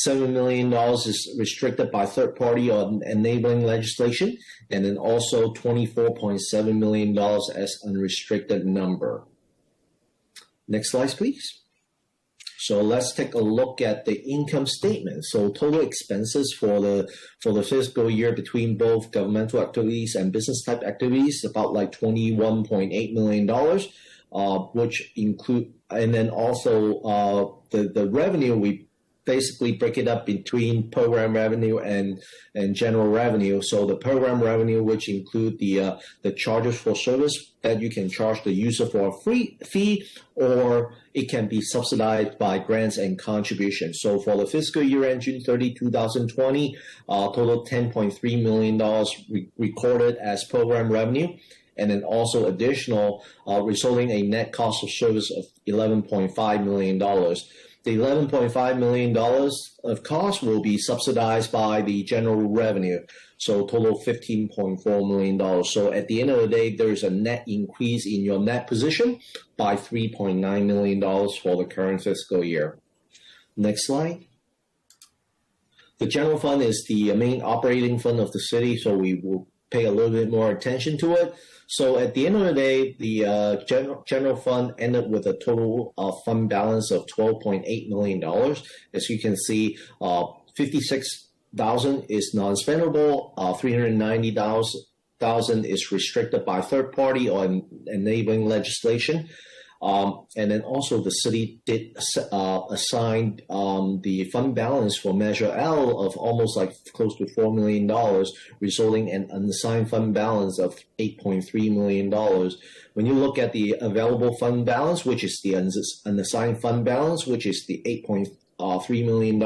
$7 million is restricted by third party on enabling legislation, and then also $24.7 million as unrestricted number. Next slide, please. So let's take a look at the income statement. So total expenses for the fiscal year between both governmental activities and business type activities, about like $21.8 million, which include, and then also the revenue, we basically break it up between program revenue and general revenue. So the program revenue, which include the charges for service that you can charge the user for a free fee, or it can be subsidized by grants and contributions. So for the fiscal year end June 30, 2020, total $10.3 million recorded as program revenue, and then also additional resulting a net cost of service of $11.5 million. The $11.5 million of cost will be subsidized by the general revenue, so total $15.4 million. So at the end of the day, there's a net increase in your net position by $3.9 million for the current fiscal year. Next slide. The general fund is the main operating fund of the city, so we will pay a little bit more attention to it. So at the end of the day, the general fund ended with a total fund balance of $12.8 million. As you can see, $56,000 is non-spendable, $390,000 is restricted by third party or enabling legislation. And then also the city did assign the fund balance for Measure L of almost like close to $4 million, resulting in an unassigned fund balance of $8.3 million. When you look at the available fund balance, which is the unassigned fund balance, which is the $8.3 million,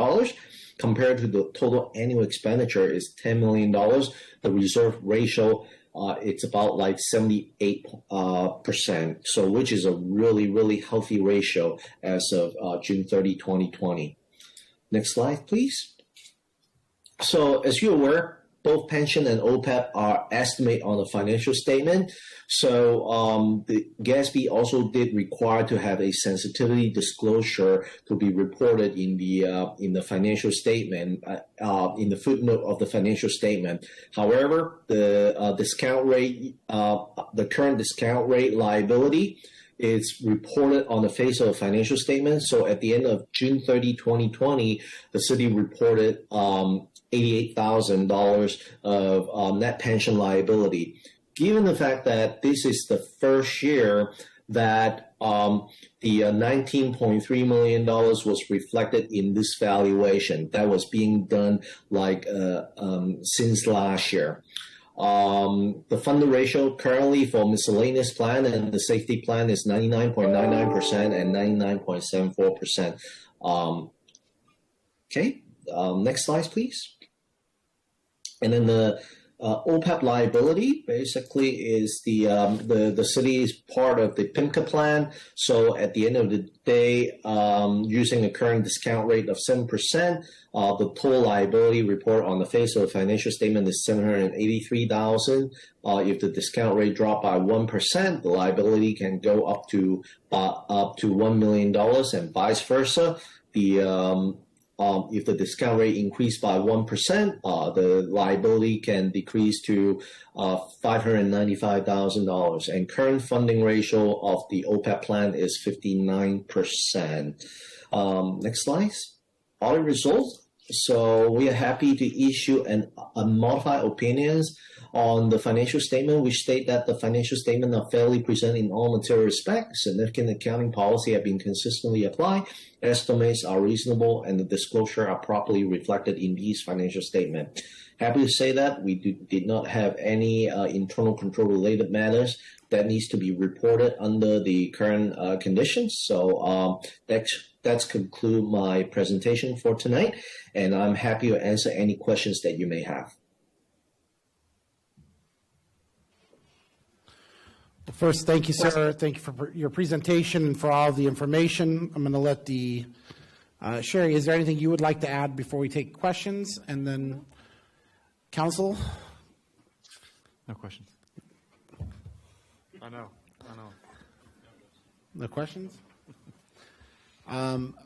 compared to the total annual expenditure is $10 million, the reserve ratio it's about like 78%, so which is a really, really healthy ratio as of June 30, 2020. Next slide, please. So as you're aware, both pension and OPEB are estimated on the financial statement. So the GASB also did require to have a sensitivity disclosure to be reported in the financial statement, in the footnote of the financial statement. However, the discount rate, the current discount rate liability, is reported on the face of the financial statement. So at the end of June 30, 2020, the city reported $88,000 of net pension liability. Given the fact that this is the first year that the $19.3 million was reflected in this valuation that was being done like since last year. The funding ratio currently for miscellaneous plan and the safety plan is 99.99% and 99.74%. Okay, next slide, please. And then the OPEB liability basically is the city's part of the PIMCA plan. So at the end of the day, using the current discount rate of 7%, the total liability report on the face of the financial statement is $783,000. If the discount rate dropped by 1%, the liability can go up to $1 million, and vice versa. If the discount rate increased by 1%, the liability can decrease to $595,000. And current funding ratio of the OPEB plan is 59%. Next slide. Audit results. So we are happy to issue a modified opinions on the financial statement, which state that the financial statement are fairly presented in all material respects. Significant accounting policy have been consistently applied. Estimates are reasonable, and the disclosure are properly reflected in these financial statements. Happy to say that we did not have any internal control related matters that needs to be reported under the current conditions. So that's conclude my presentation for tonight, and I'm happy to answer any questions that you may have. First, thank you, sir. Thank you for your presentation and for all the information. I'm going to let Sherry, is there anything you would like to add before we take questions? And then council? No questions. I know. No questions?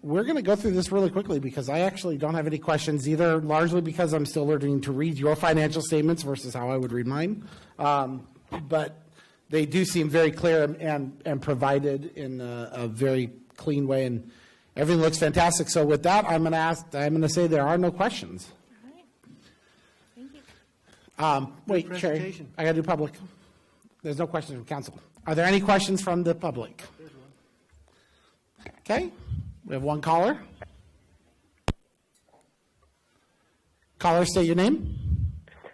We're going to go through this really quickly because I actually don't have any questions either, largely because I'm still learning to read your financial statements versus how I would read mine. But they do seem very clear and provided in a very clean way, and everything looks fantastic. So with that, I'm going to say there are no questions. All right. Thank you. Wait, Sherry, I got to do public. There's no questions from council. Are there any questions from the public? Okay, we have one caller. Caller, state your name.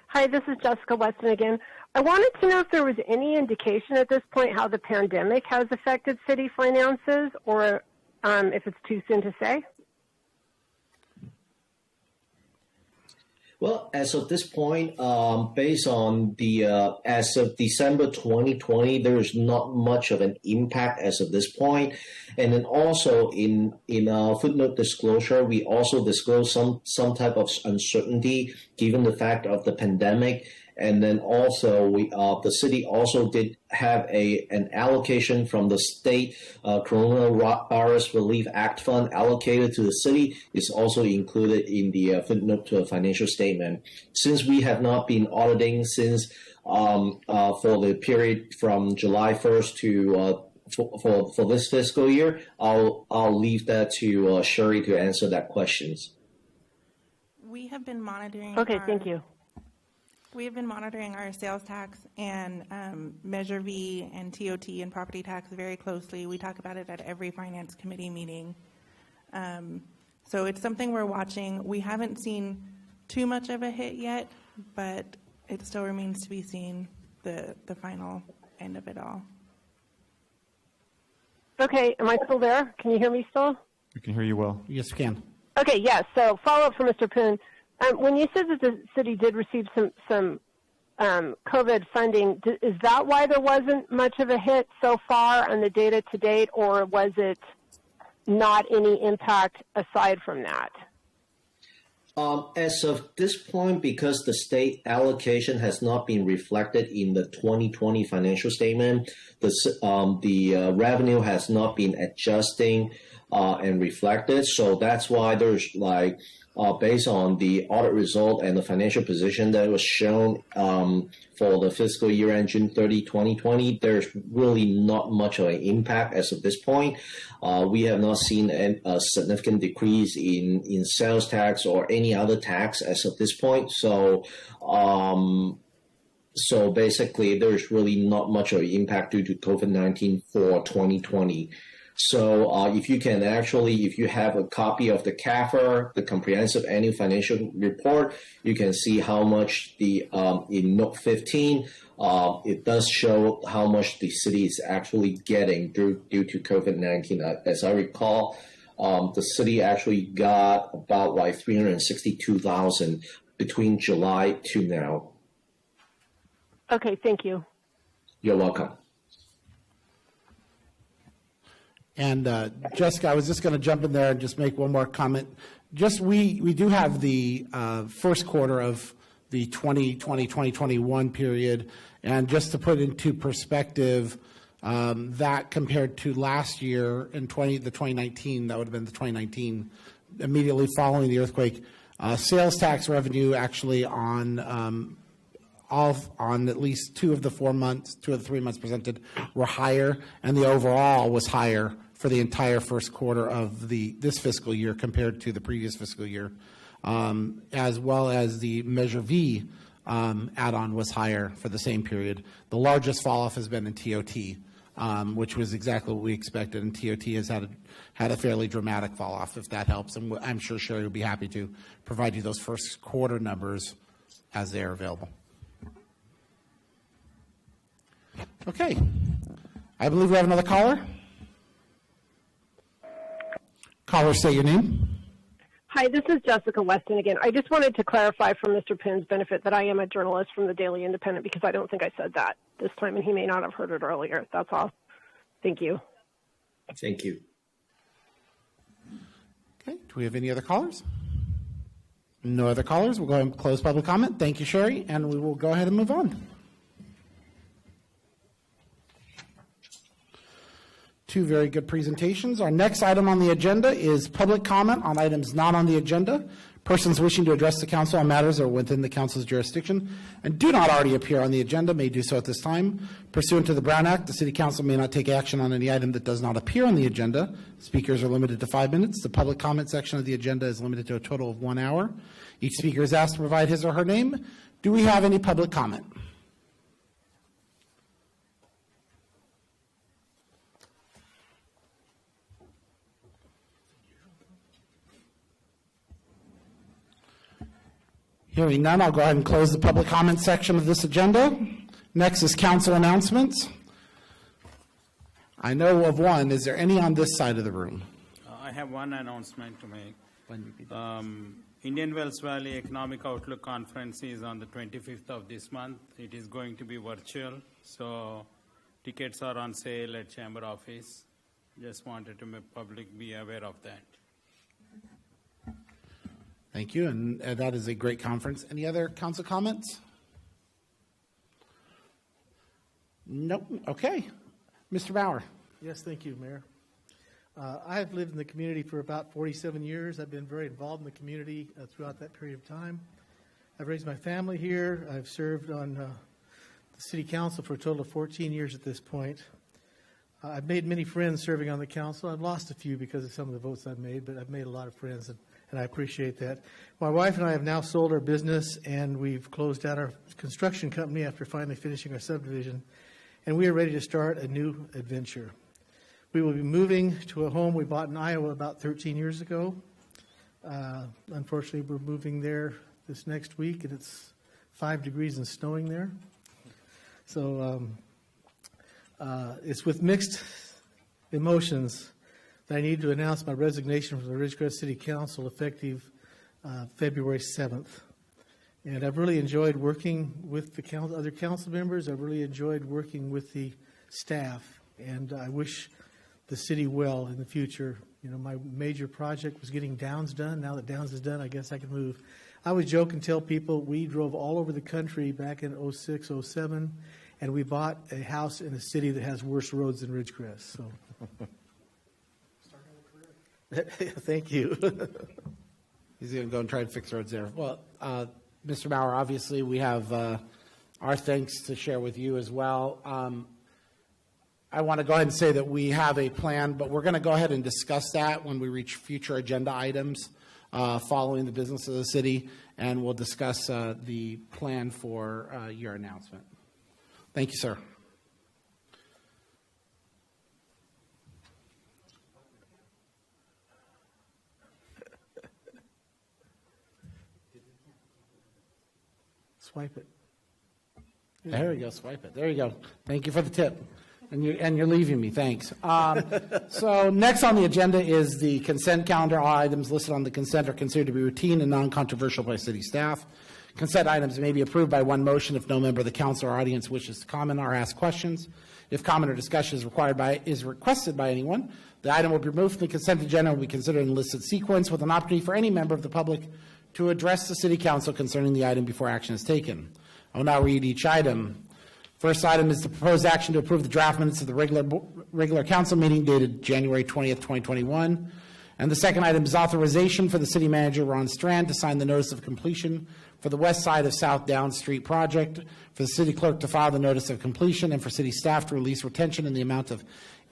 Hi, this is Jessica Weston again. I wanted to know if there was any indication at this point how the pandemic has affected city finances, or if it's too soon to say. Well, as of this point, based on the as of December 2020, there is not much of an impact as of this point. And then also in our footnote disclosure, we also disclose some type of uncertainty given the fact of the pandemic. And then also the city also did have an allocation from the state Coronavirus Relief Act fund allocated to the city. Is also included in the footnote to a financial statement. Since we have not been auditing since for the period from July 1st to for this fiscal year, I'll leave that to Sherry to answer that questions. We have been monitoring. Okay, thank you. We have been monitoring our sales tax and Measure V and TOT and property tax very closely. We talk about it at every finance committee meeting. So it's something we're watching. We haven't seen too much of a hit yet, but it still remains to be seen the final end of it all. Okay, am I still there? Can you hear me still? We can hear you well. Yes, we can. Okay, yes. So follow up for Mr. Poon. When you said that the city did receive some COVID funding, is that why there wasn't much of a hit so far on the data to date, or was it not any impact aside from that? As of this point, because the state allocation has not been reflected in the 2020 financial statement, the revenue has not been adjusting and reflected. So that's why there's based on the audit result and the financial position that was shown for the fiscal year end June 30, 2020, there's really not much of an impact as of this point. We have not seen a significant decrease in sales tax or any other tax as of this point. So basically, there's really not much of an impact due to COVID-19 for 2020. So if you have a copy of the CAFR, the Comprehensive Annual Financial Report, you can see how much in Note 15, it does show how much the city is actually getting due to COVID-19. As I recall, the city actually got about $362,000 between July to now. Okay, thank you. You're welcome. And Jessica, I was just going to jump in there and just make one more comment. We do have the first quarter of the 2020-2021 period, and just to put into perspective, that compared to last year in the 2019, that would have been the 2019, immediately following the earthquake, sales tax revenue actually on at least two of the 3 months presented were higher, and the overall was higher for the entire first quarter of this fiscal year compared to the previous fiscal year, as well as the Measure V add-on was higher for the same period. The largest fall-off has been in TOT, which was exactly what we expected, and TOT has had a fairly dramatic fall-off, if that helps. And I'm sure Sherry will be happy to provide you those first quarter numbers as they are available. Okay. I believe we have another caller. Caller, say your name. Hi, this is Jessica Weston again. I just wanted to clarify for Mr. Poon's benefit that I am a journalist from the Daily Independent, because I don't think I said that this time, and he may not have heard it earlier. That's all. Thank you. Thank you. Okay. Do we have any other callers? No other callers. We'll go ahead and close public comment. Thank you, Sherry, and we will go ahead and move on. two very good presentations. Our next item on the agenda is public comment on items not on the agenda. Persons wishing to address the council on matters that are within the council's jurisdiction and do not already appear on the agenda may do so at this time. Pursuant to the Brown Act, the City Council may not take action on any item that does not appear on the agenda. Speakers are limited to 5 minutes. The public comment section of the agenda is limited to a total of 1 hour. Each speaker is asked to provide his or her name. Do we have any public comment? Hearing none, I'll go ahead and close the public comment section of this agenda. Next is council announcements. I know of one. Is there any on this side of the room? I have one announcement to make. Indian Wells Valley Economic Outlook Conference is on the 25th of this month. It is going to be virtual, so tickets are on sale at Chamber office. Just wanted to make public be aware of that. Thank you, and that is a great conference. Any other council comments? Nope. Okay. Mr. Bauer. Yes, thank you, Mayor. I've lived in the community for about 47 years. I've been very involved in the community throughout that period of time. I've raised my family here. I've served on the city council for a total of 14 years at this point. I've made many friends serving on the council. I've lost a few because of some of the votes I've made, but I've made a lot of friends, and I appreciate that. My wife and I have now sold our business, and we've closed out our construction company after finally finishing our subdivision, and we are ready to start a new adventure. We will be moving to a home we bought in Iowa about 13 years ago. Unfortunately, we're moving there this next week, and it's 5 degrees and snowing there. So it's with mixed emotions that I need to announce my resignation from the Ridgecrest City Council effective February 7th. And I've really enjoyed working with the other council members. I've really enjoyed working with the staff, and I wish the city well in the future. You know, my major project was getting Downs done. Now that Downs is done, I guess I can move. I would joke and tell people we drove all over the country back in 06, 07, and we bought a house in a city that has worse roads than Ridgecrest. So. Thank you. He's going to go and try to fix roads there. Well, Mr. Bauer, obviously we have our thanks to share with you as well. I want to go ahead and say that we have a plan, but we're going to go ahead and discuss that when we reach future agenda items following the business of the city, and we'll discuss the plan for your announcement. Thank you, sir. Swipe it. There you go. Swipe it. There you go. Thank you for the tip. And you're leaving me. Thanks. So next on the agenda is the consent calendar. All items listed on the consent are considered to be routine and non-controversial by city staff. Consent items may be approved by one motion if no member of the council or audience wishes to comment or ask questions. If comment or discussion is requested by anyone, the item will be removed from the consent agenda and will be considered in listed sequence with an opportunity for any member of the public to address the city council concerning the item before action is taken. I will now read each item. First item is the proposed action to approve the draft minutes of the regular council meeting dated January 20th, 2021. And the second item is authorization for the city manager, Ron Strand, to sign the notice of completion for the west side of South Downs Street project, for the city clerk to file the notice of completion, and for city staff to release retention in the amount of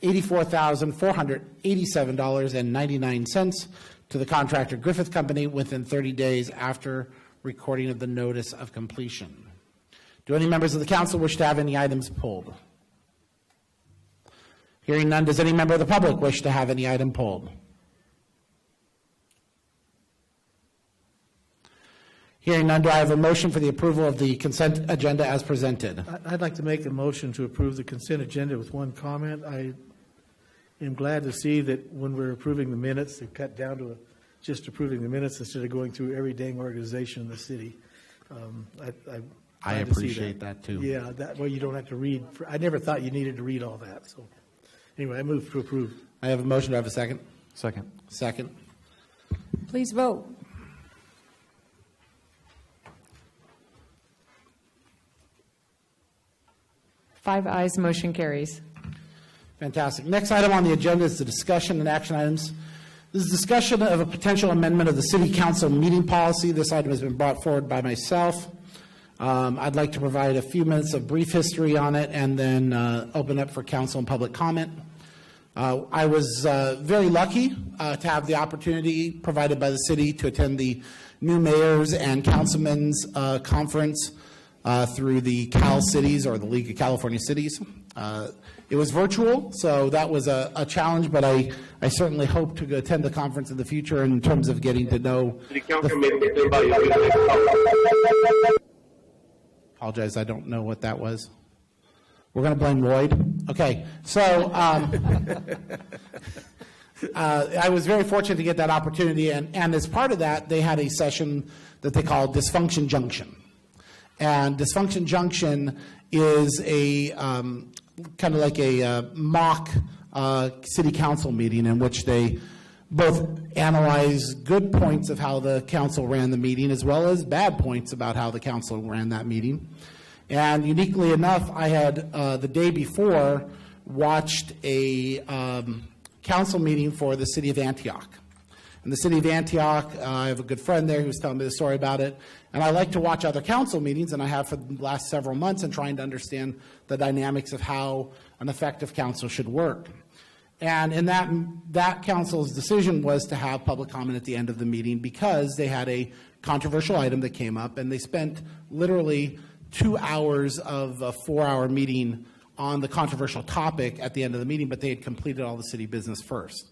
$84,487.99 to the contractor Griffith Company within 30 days after recording of the notice of completion. Do any members of the council wish to have any items pulled? Hearing none, does any member of the public wish to have any item pulled? Hearing none, do I have a motion for the approval of the consent agenda as presented? I'd like to make a motion to approve the consent agenda with one comment. I am glad to see that when we're approving the minutes, they've cut down to just approving the minutes instead of going through every dang organization in the city. I appreciate that too. Yeah, that way you don't have to read. I never thought you needed to read all that. So anyway, I move to approve. I have a motion. Do I have a second? Second. Second. Please vote. Five ayes, motion carries. Fantastic. Next item on the agenda is the discussion and action items. This is discussion of a potential amendment of the City Council meeting policy. This item has been brought forward by myself. I'd like to provide a few minutes of brief history on it and then open up for council and public comment. I was very lucky to have the opportunity provided by the city to attend the new mayors and councilmen's conference through the Cal Cities, or the League of California Cities. It was virtual, so that was a challenge, but I certainly hope to attend the conference in the future in terms of getting to know. Apologize, I don't know what that was. We're going to blame Lloyd. Okay, so I was very fortunate to get that opportunity, and as part of that, they had a session that they called Dysfunction Junction. And Dysfunction Junction is a kind of like a mock city council meeting in which they both analyze good points of how the council ran the meeting as well as bad points about how the council ran that meeting. And uniquely enough, I had the day before watched a council meeting for the city of Antioch. In the city of Antioch, I have a good friend there who was telling me the story about it. And I like to watch other council meetings, and I have for the last several months, and trying to understand the dynamics of how an effective council should work. And in that council's decision was to have public comment at the end of the meeting because they had a controversial item that came up, and they spent literally 2 hours of a 4-hour meeting on the controversial topic at the end of the meeting, but they had completed all the city business first.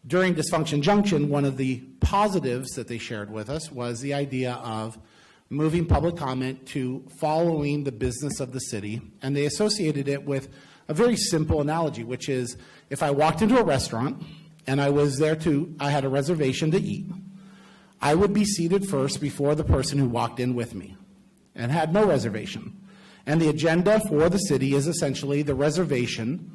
During Dysfunction Junction, one of the positives that they shared with us was the idea of moving public comment to following the business of the city, and they associated it with a very simple analogy, which is if I walked into a restaurant and I had a reservation to eat, I would be seated first before the person who walked in with me and had no reservation. And the agenda for the city is essentially the reservation,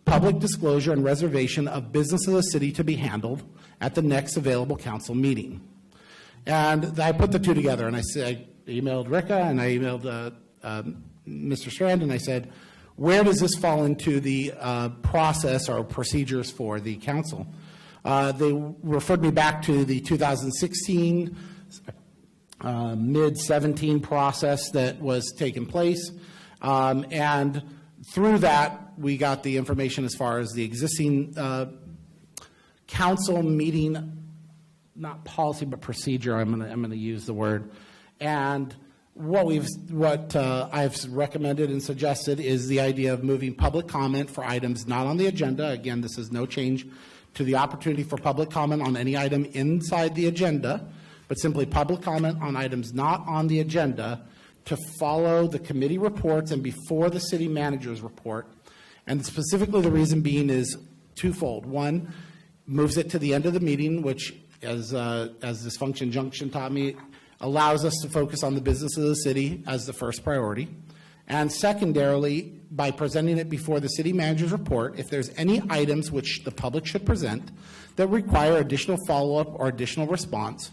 public disclosure and reservation of business of the city to be handled at the next available council meeting. And I put the two together, and I emailed Ricka and I emailed Mr. Strand, and I said, where does this fall into the process or procedures for the council? They referred me back to the 2016 mid-17 process that was taking place, and through that, we got the information as far as the existing council meeting, not policy, but procedure, I'm going to use the word. And what I've recommended and suggested is the idea of moving public comment for items not on the agenda. Again, this is no change to the opportunity for public comment on any item inside the agenda, but simply public comment on items not on the agenda to follow the committee reports and before the city manager's report. And specifically the reason being is twofold. One, moves it to the end of the meeting, which, as Dysfunction Junction taught me, allows us to focus on the business of the city as the first priority. And secondarily, by presenting it before the city manager's report, if there's any items which the public should present that require additional follow-up or additional response,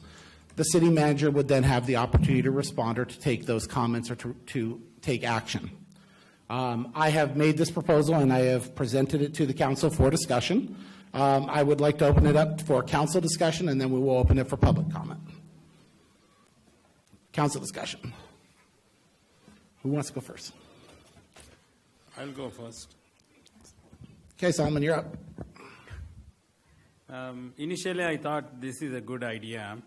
the city manager would then have the opportunity to respond or to take those comments or to take action. I have made this proposal and I have presented it to the council for discussion. I would like to open it up for council discussion, and then we will open it for public comment. Council discussion. Who wants to go first? I'll go first. Okay, Solomon, you're up. Initially, I thought this is a good idea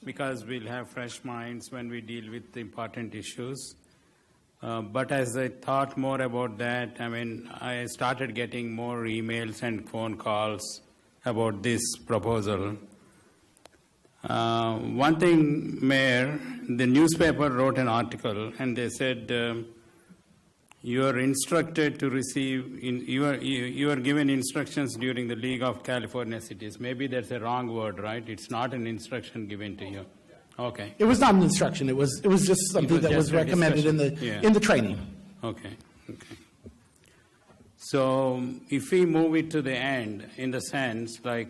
because we'll have fresh minds when we deal with the important issues. But as I thought more about that, I started getting more emails and phone calls about this proposal. One thing, Mayor, the newspaper wrote an article and they said you are instructed to receive, you are given instructions during the League of California Cities. Maybe that's a wrong word, right? It's not an instruction given to you. Okay. It was not an instruction. It was just something that was recommended in the training. Okay. So if we move it to the end, in the sense, like,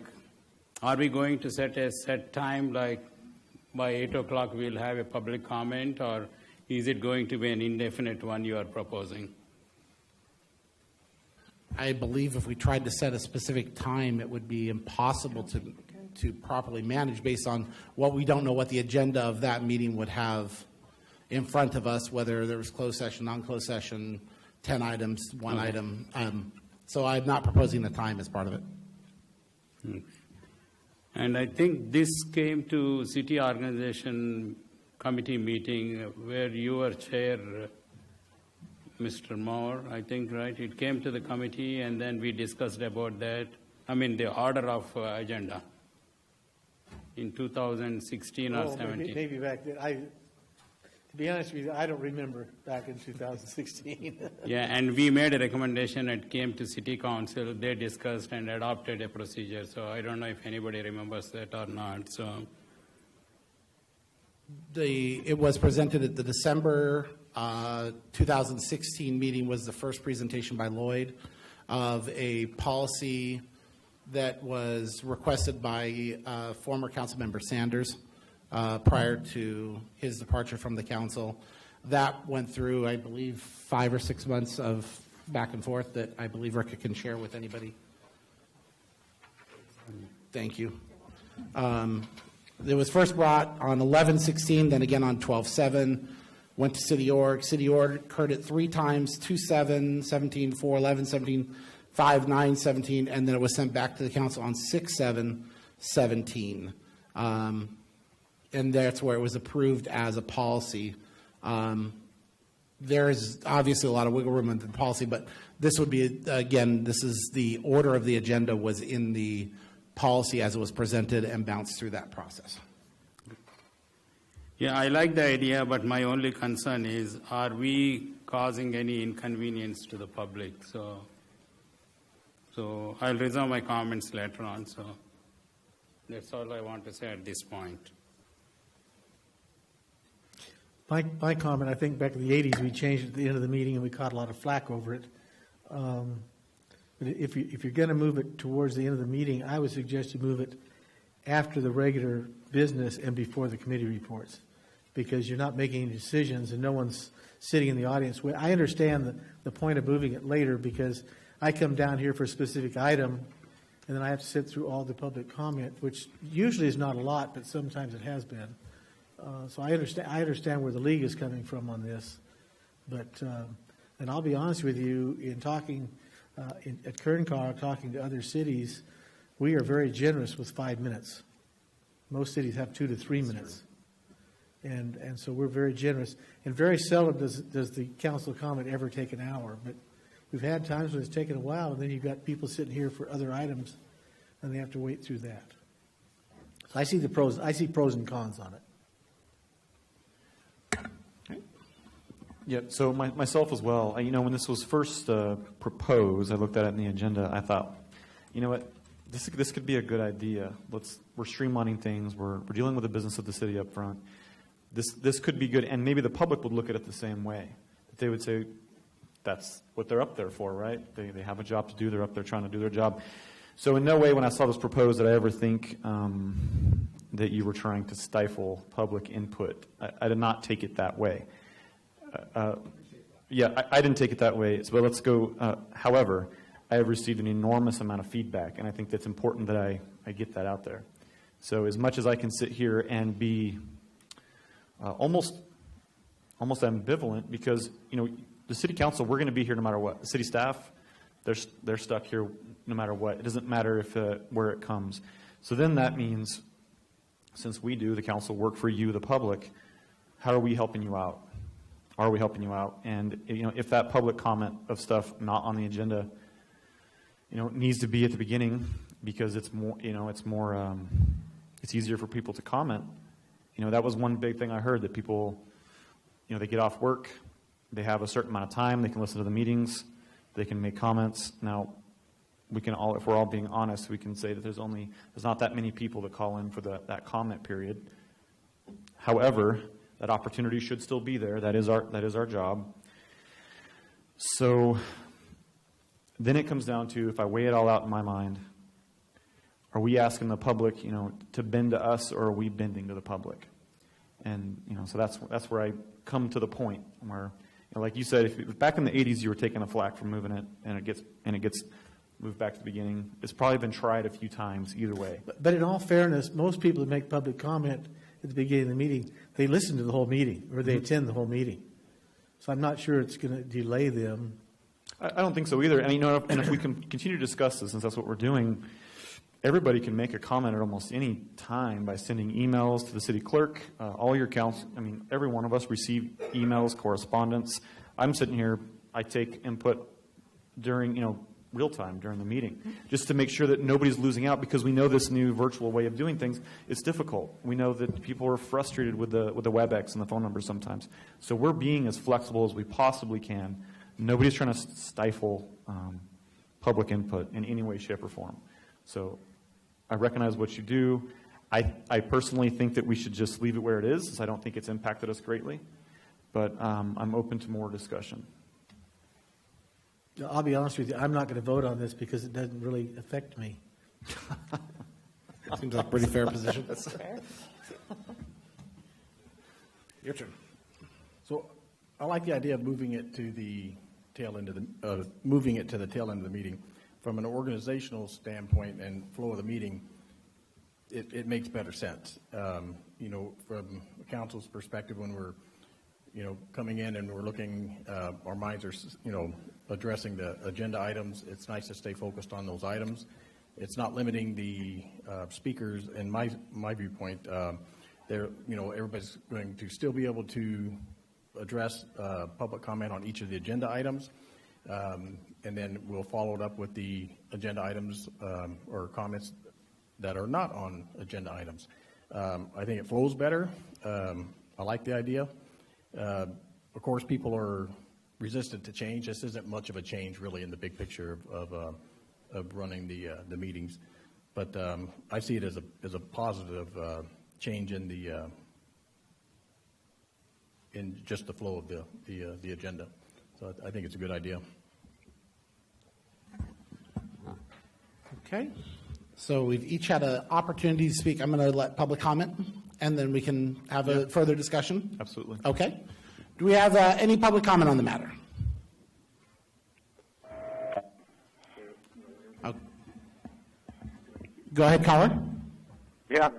are we going to set a set time, like by 8 o'clock we'll have a public comment, or is it going to be an indefinite one you are proposing? I believe if we tried to set a specific time, it would be impossible to properly manage based on what we don't know what the agenda of that meeting would have in front of us, whether there was closed session, non-closed session, 10 items, one item. So I'm not proposing a time as part of it. And I think this came to city organization committee meeting where you were chair, Mr. Moore, I think, right? It came to the committee and then we discussed about that. I mean, the order of agenda in 2016 or 17. Maybe back then. To be honest with you, I don't remember back in 2016. Yeah, and we made a recommendation. It came to City Council. They discussed and adopted a procedure. So I don't know if anybody remembers that or not. So It was presented at the December 2016 meeting. Was the first presentation by Lloyd of a policy that was requested by former council member Sanders. Prior to his departure from the council. That went through, I believe, 5 or 6 months of back and forth that I believe Ricka can share with anybody. Thank you. It was first brought on 11/16, then again on 12/7, went to City Org. City Org heard it 3 times, 2/7, 17, 4, 11, 17, 5, 9, 17, and then it was sent back to the council on 6/7, 17. And that's where it was approved as a policy. There is obviously a lot of wiggle room in the policy, but this would be, again, this is the order of the agenda was in the policy as it was presented and bounced through that process. yeah, I like the idea, but my only concern is, are we causing any inconvenience to the public? So I'll reserve my comments later on. So that's all I want to say at this point. My comment, I think back in the 80s, we changed it at the end of the meeting and we caught a lot of flack over it. But if you're going to move it towards the end of the meeting, I would suggest you move it after the regular business and before the committee reports, because you're not making any decisions and no one's sitting in the audience. I understand the point of moving it later, because I come down here for a specific item and then I have to sit through all the public comment, which usually is not a lot, but sometimes it has been. So I understand where the league is coming from on this, but and I'll be honest with you, in talking at Kern Car, talking to other cities, we are very generous with 5 minutes. Most cities have 2 to 3 minutes, and so we're very generous. And very seldom does the council comment ever take an hour, but we've had times when it's taken a while, and then you've got people sitting here for other items, and they have to wait through that. So I see the pros. I see pros and cons on it. Yeah, so myself as well. When this was first proposed, I looked at it in the agenda. I thought, you know what, this could be a good idea. We're streamlining things. We're dealing with the business of the city up front. This could be good, and maybe the public would look at it the same way. They would say, that's what they're up there for, right? They have a job to do. They're up there trying to do their job. So in no way, when I saw this proposed, did I ever think that you were trying to stifle public input. I did not take it that way. I didn't take it that way. So let's go. However, I have received an enormous amount of feedback, and I think that's important that I get that out there. So as much as I can sit here and be almost ambivalent, because the city council, we're going to be here no matter what. The city staff, they're stuck here no matter what. It doesn't matter if where it comes. So then that means, since we do, the council, work for you, the public, how are we helping you out? Are we helping you out? And if that public comment of stuff not on the agenda, needs to be at the beginning, because it's more, it's easier for people to comment. That was one big thing I heard, that people, they get off work, they have a certain amount of time, they can listen to the meetings, they can make comments. Now, we can all, if we're all being honest, we can say that there's not that many people that call in for that comment period. However, that opportunity should still be there. That is our job. So then it comes down to, if I weigh it all out in my mind, are we asking the public, to bend to us, or are we bending to the public? And so that's where I come to the point where, And like you said, if back in the 80s you were taking a flack for moving it, and it gets moved back to the beginning, it's probably been tried a few times either way. But in all fairness, most people that make public comment at the beginning of the meeting, they listen to the whole meeting, or they attend the whole meeting. So I'm not sure it's going to delay them. I don't think so either. And, and if we can continue to discuss this, since that's what we're doing, everybody can make a comment at almost any time by sending emails to the city clerk. All your council, every one of us receive emails, correspondence. I'm sitting here, I take input during, real time during the meeting, just to make sure that nobody's losing out, because we know this new virtual way of doing things is difficult. We know that people are frustrated with the WebEx and the phone numbers sometimes. So we're being as flexible as we possibly can. Nobody's trying to stifle public input in any way, shape, or form. So I recognize what you do. I personally think that we should just leave it where it is, since I don't think it's impacted us greatly. But I'm open to more discussion. I'll be honest with you, I'm not going to vote on this because it doesn't really affect me. Seems like a pretty fair position. That's fair. Your turn. So I like the idea of moving it to the tail end of the meeting. From an organizational standpoint and flow of the meeting, it makes better sense. From council's perspective, when we're coming in and we're looking, our minds are addressing the agenda items. It's nice to stay focused on those items. It's not limiting the speakers. In my viewpoint, everybody's going to still be able to address public comment on each of the agenda items, and then we'll follow it up with the agenda items or comments that are not on agenda items. I think it flows better. I like the idea. Of course, people are resistant to change. This isn't much of a change, really, in the big picture of running the meetings, but I see it as a positive change in in just the flow of the agenda. So I think it's a good idea. Okay. So we've each had an opportunity to speak. I'm going to let public comment, and then we can have a further discussion. Absolutely. Okay. Do we have any public comment on the matter? Oh. Go ahead, caller. Yeah.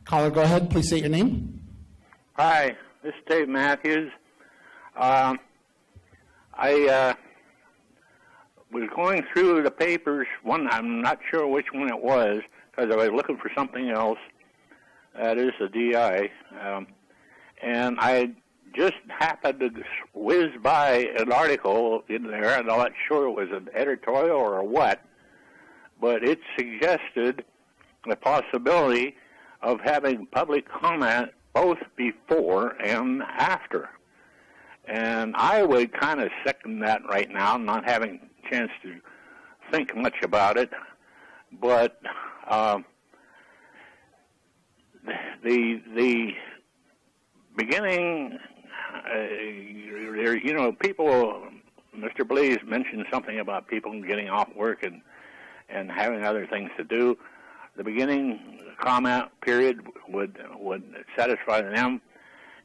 Caller, go ahead. Please state your name. Hi, this is Dave Matthews. I was going through the papers. I'm not sure which one it was, because I was looking for something else. That is the DI. And I just happened to whiz by an article in there. I'm not sure it was an editorial or what, but it suggested the possibility of having public comment both before and after. And I would kind of second that right now, not having a chance to think much about it. But the beginning, people, Mr. Blaze mentioned something about people getting off work and having other things to do. The beginning comment period would satisfy them,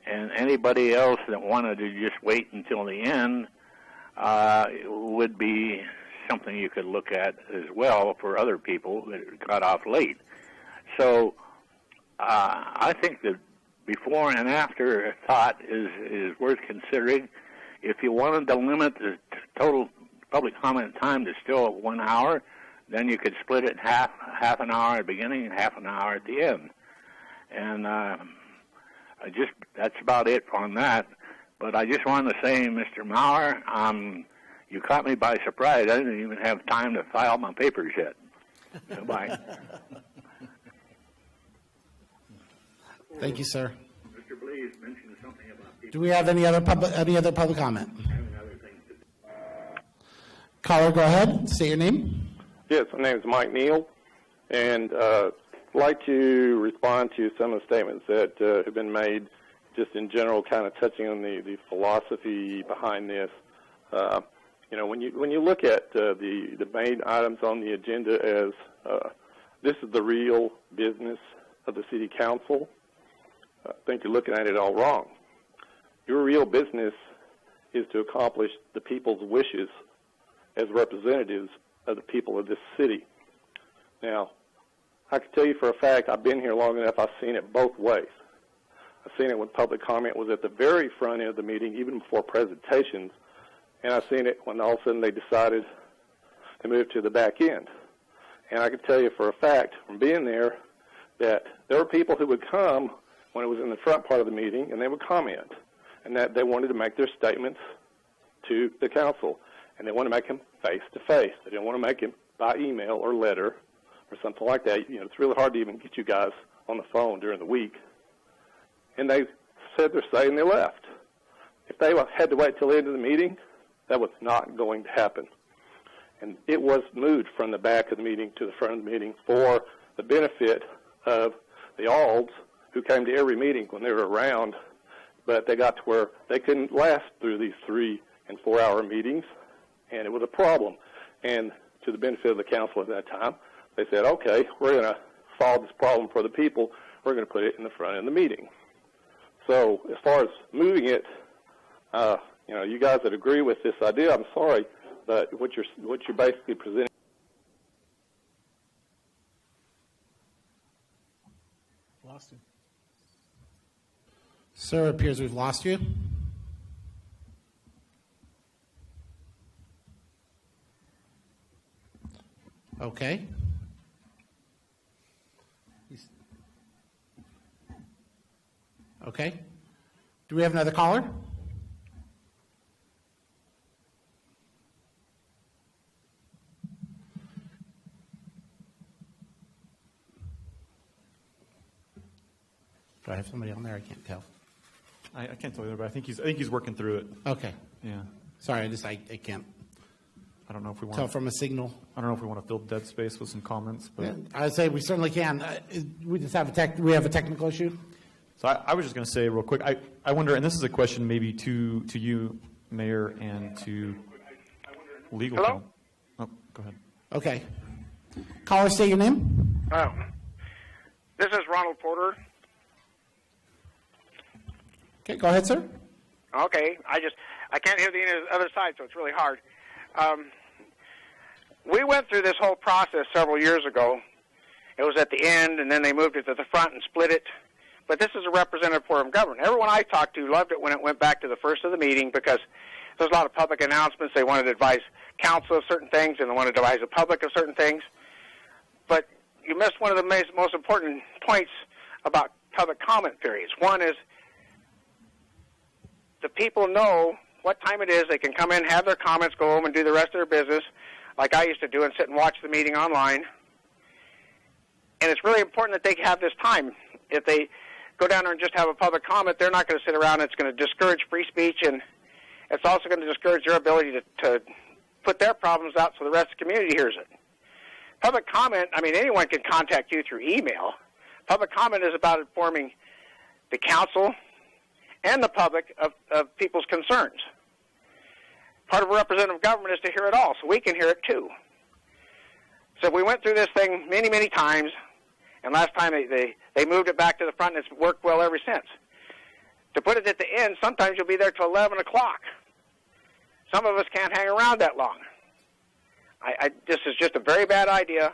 and anybody else that wanted to just wait until the end would be something you could look at as well for other people that got off late. So I think that before and after thought is worth considering. If you wanted to limit the total public comment time to still 1 hour, then you could split it half an hour at the beginning and half an hour at the end. And that's about it on that. But I just wanted to say, Mr. Maurer, you caught me by surprise. I didn't even have time to file my papers yet. So bye. Thank you, sir. Mr. Blaze mentioned something about people. Do we have any other public comment? Caller, go ahead. Say your name. Yes, my name is Mike Neal, and I'd like to respond to some of the statements that have been made, just in general, kind of touching on the philosophy behind this. When you look at the main items on the agenda as this is the real business of the city council, I think you're looking at it all wrong. Your real business is to accomplish the people's wishes as representatives of the people of this city. Now, I can tell you for a fact, I've been here long enough, I've seen it both ways. I've seen it when public comment was at the very front end of the meeting, even before presentations, and I've seen it when all of a sudden they decided to move to the back end. And I can tell you for a fact from being there that there were people who would come when it was in the front part of the meeting and they would comment, and that they wanted to make their statements to the council, and they wanted to make them face-to-face. They didn't want to make them by email or letter or something like that. You know, it's really hard to even get you guys on the phone during the week. And they said their say and they left. If they had to wait till the end of the meeting, that was not going to happen. And it was moved from the back of the meeting to the front of the meeting for the benefit of the alds who came to every meeting when they were around, but they got to where they couldn't last through these 3 and 4 hour meetings, and it was a problem. And to the benefit of the council at that time, they said, okay, we're going to solve this problem for the people. We're going to put it in the front of the meeting. So as far as moving it, you know, you guys that agree with this idea, I'm sorry, but what you're basically presenting. Lost him. Sir, it appears we've lost you. Okay. Okay. Do we have another caller? Do I have somebody on there? I can't tell. I can't tell you, but I think he's working through it. Okay. Yeah. Sorry, I can't. I don't know if we want tell from a signal. I don't know if we want to fill dead space with some comments, but Yeah, I'd say we certainly can. We just have a technical issue. So I was just going to say real quick. I wonder, and this is a question maybe to you, Mayor, and to legal. Hello? Oh, go ahead. Okay. Caller, say your name. Oh, this is Ronald Porter. Okay, go ahead, sir. Okay, I can't hear the other side, so it's really hard. We went through this whole process several years ago. It was at the end, and then they moved it to the front and split it. But this is a representative form of government. Everyone I talked to loved it when it went back to the first of the meeting because there's a lot of public announcements. They wanted to advise council of certain things, and they wanted to advise the public of certain things. But you missed one of the most important points about public comment periods. One is the people know what time it is. They can come in, have their comments, go home, and do the rest of their business, like I used to do, and sit and watch the meeting online. And it's really important that they have this time. If they go down there and just have a public comment, they're not going to sit around. It's going to discourage free speech, and it's also going to discourage their ability to put their problems out so the rest of the community hears it. Public comment, I mean, anyone can contact you through email. Public comment is about informing the council and the public of people's concerns. Part of a representative government is to hear it all, so we can hear it too. So we went through this thing many, many times, and last time they moved it back to the front, and it's worked well ever since. To put it at the end, sometimes you'll be there till 11 o'clock. Some of us can't hang around that long. This is just a very bad idea,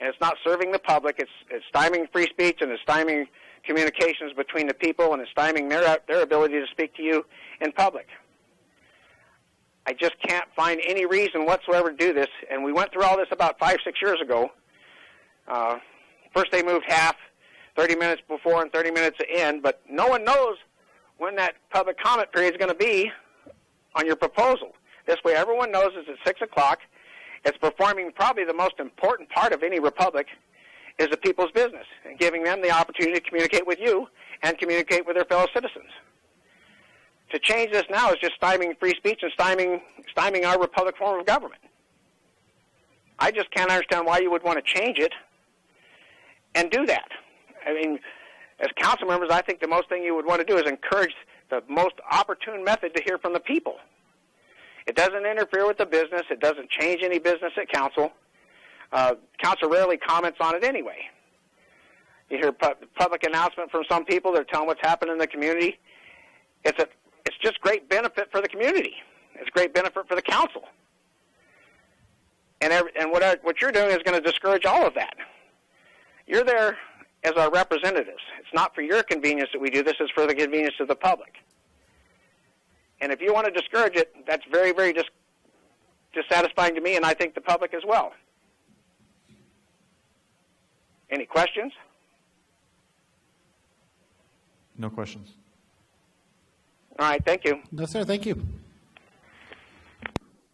and it's not serving the public. It's stymieing free speech, and it's stymieing communications between the people, and it's stymieing their ability to speak to you in public. I just can't find any reason whatsoever to do this, and we went through all this about 5-6 years ago. First they moved half, 30 minutes before and 30 minutes at end, but no one knows when that public comment period is going to be on your proposal. This way everyone knows it's at 6 o'clock. It's performing probably the most important part of any republic is the people's business and giving them the opportunity to communicate with you and communicate with their fellow citizens. To change this now is just stymieing free speech and stymieing our republic form of government. I just can't understand why you would want to change it and do that. I mean, as council members, I think the most thing you would want to do is encourage the most opportune method to hear from the people. It doesn't interfere with the business. It doesn't change any business at council. Council rarely comments on it anyway. You hear public announcement from some people. They're telling what's happening in the community. It's just great benefit for the community. It's great benefit for the council. And what you're doing is going to discourage all of that. You're there as our representatives. It's not for your convenience that we do this. It's for the convenience of the public. And if you want to discourage it, that's very, very dissatisfying to me, and I think the public as well. Any questions? No questions. All right, thank you. No, sir, thank you.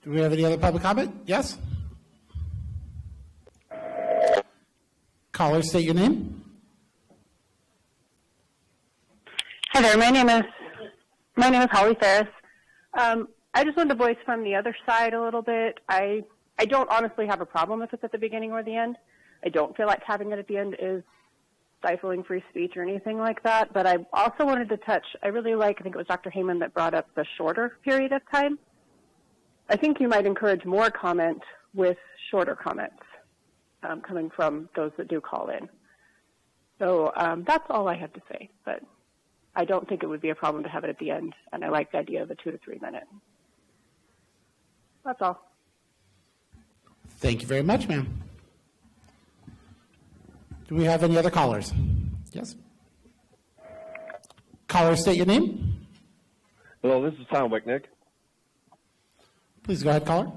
Do we have any other public comment? Yes? Caller, state your name. Hi there. My name is Holly Ferris. I just wanted to voice from the other side a little bit. I don't honestly have a problem if it's at the beginning or the end. I don't feel like having it at the end is stifling free speech or anything like that. But I also wanted to touch, I think it was Dr. Heyman that brought up the shorter period of time. I think you might encourage more comment with shorter comments coming from those that do call in. So that's all I have to say. But I don't think it would be a problem to have it at the end, and I like the idea of a 2 to 3 minute. That's all. Thank you very much, ma'am. Do we have any other callers? Yes. Caller, state your name. Hello, this is Tom Wicknick. Please go ahead, caller.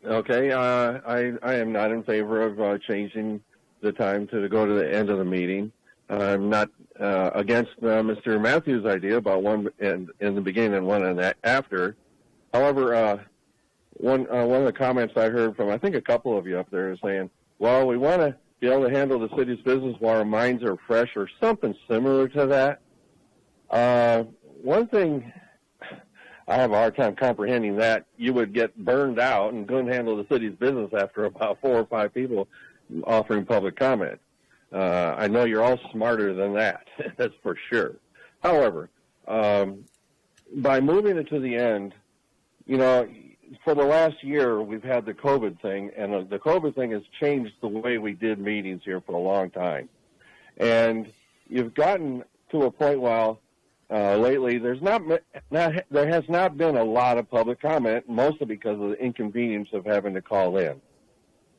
Okay, I am not in favor of changing the time to go to the end of the meeting. I'm not against Mr. Matthews' idea about one in the beginning and one in the after. However, one of the comments I heard from, I think, a couple of you up there is saying, well, we want to be able to handle the city's business while our minds are fresh, or something similar to that. One thing I have a hard time comprehending, that you would get burned out and couldn't handle the city's business after about 4 or 5 people offering public comment. I know you're all smarter than that, that's for sure. However, by moving it to the end, for the last year we've had the COVID thing, and the COVID thing has changed the way we did meetings here for a long time. And you've gotten to a point lately there has not been a lot of public comment, mostly because of the inconvenience of having to call in.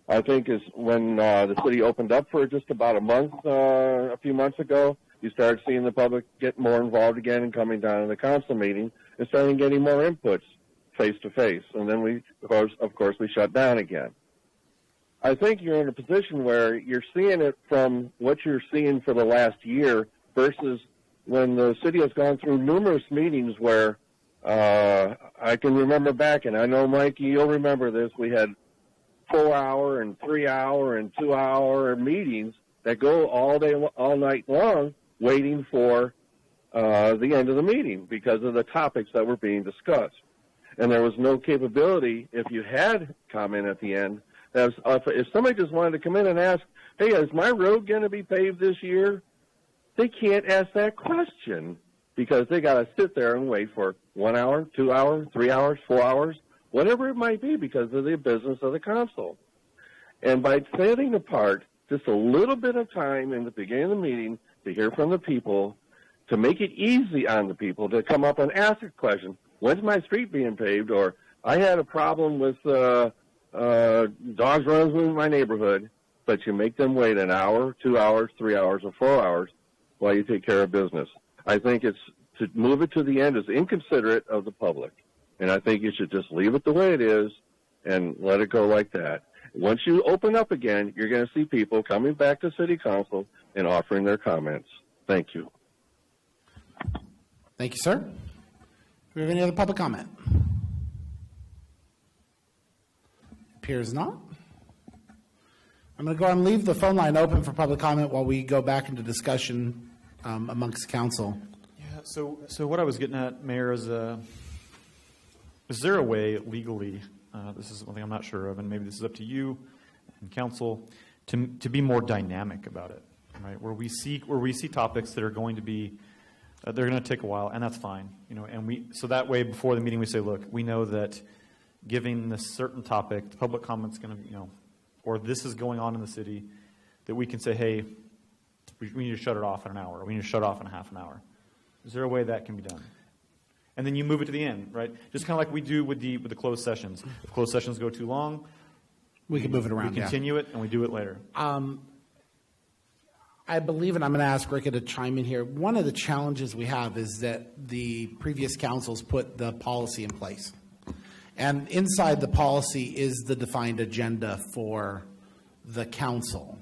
I think is when the city opened up for just about a few months ago, you started seeing the public get more involved again and coming down to the council meeting and starting getting more inputs face to face. And then we shut down again. I think you're in a position where you're seeing it from what you're seeing for the last year versus when the city has gone through numerous meetings where I can remember back, and I know, Mikey, you'll remember this, we had 4-hour and 3-hour and 2-hour meetings that go all night long waiting for the end of the meeting because of the topics that were being discussed. And there was no capability, if you had comment at the end, if somebody just wanted to come in and ask, hey, is my road going to be paved this year? They can't ask that question because they got to sit there and wait for 1 hour, 2 hours, 3 hours, 4 hours, whatever it might be, because of the business of the council. And by setting apart just a little bit of time in the beginning of the meeting to hear from the people, to make it easy on the people to come up and ask a question, when's my street being paved? Or I had a problem with dogs running through my neighborhood, but you make them wait 1 hour, 2 hours, 3 hours, or 4 hours while you take care of business. I think it's to move it to the end is inconsiderate of the public. And I think you should just leave it the way it is and let it go like that. Once you open up again, you're going to see people coming back to City Council and offering their comments. Thank you. Thank you, sir. Do we have any other public comment? Appears not. I'm going to go and leave the phone line open for public comment while we go back into discussion amongst council. Yeah. So what I was getting at, Mayor, is there a way legally? This is one thing I'm not sure of, and maybe this is up to you and council to be more dynamic about it, right? Where we see topics that are going to be they're going to take a while, and that's fine, And so that way before the meeting we say, look, we know that giving this certain topic, the public comment's going to, or this is going on in the city, that we can say, hey, we need to shut it off in an hour, or we need to shut it off in a half an hour? Is there a way that can be done? And then you move it to the end, right? Just kind of like we do with the closed sessions. If closed sessions go too long, we can move it around. We continue it, and we do it later. I believe, and I'm going to ask Rika to chime in here, one of the challenges we have is that the previous councils put the policy in place. And inside the policy is the defined agenda for the council.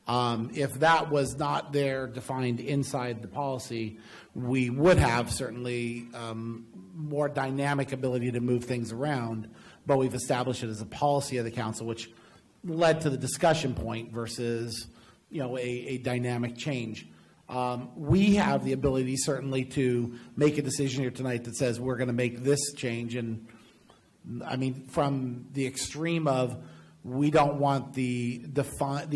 If that was not there defined inside the policy, we would have certainly more dynamic ability to move things around, but we've established it as a policy of the council, which led to the discussion point versus a dynamic change. We have the ability certainly to make a decision here tonight that says we're going to make this change. And I mean, from the extreme of we don't want the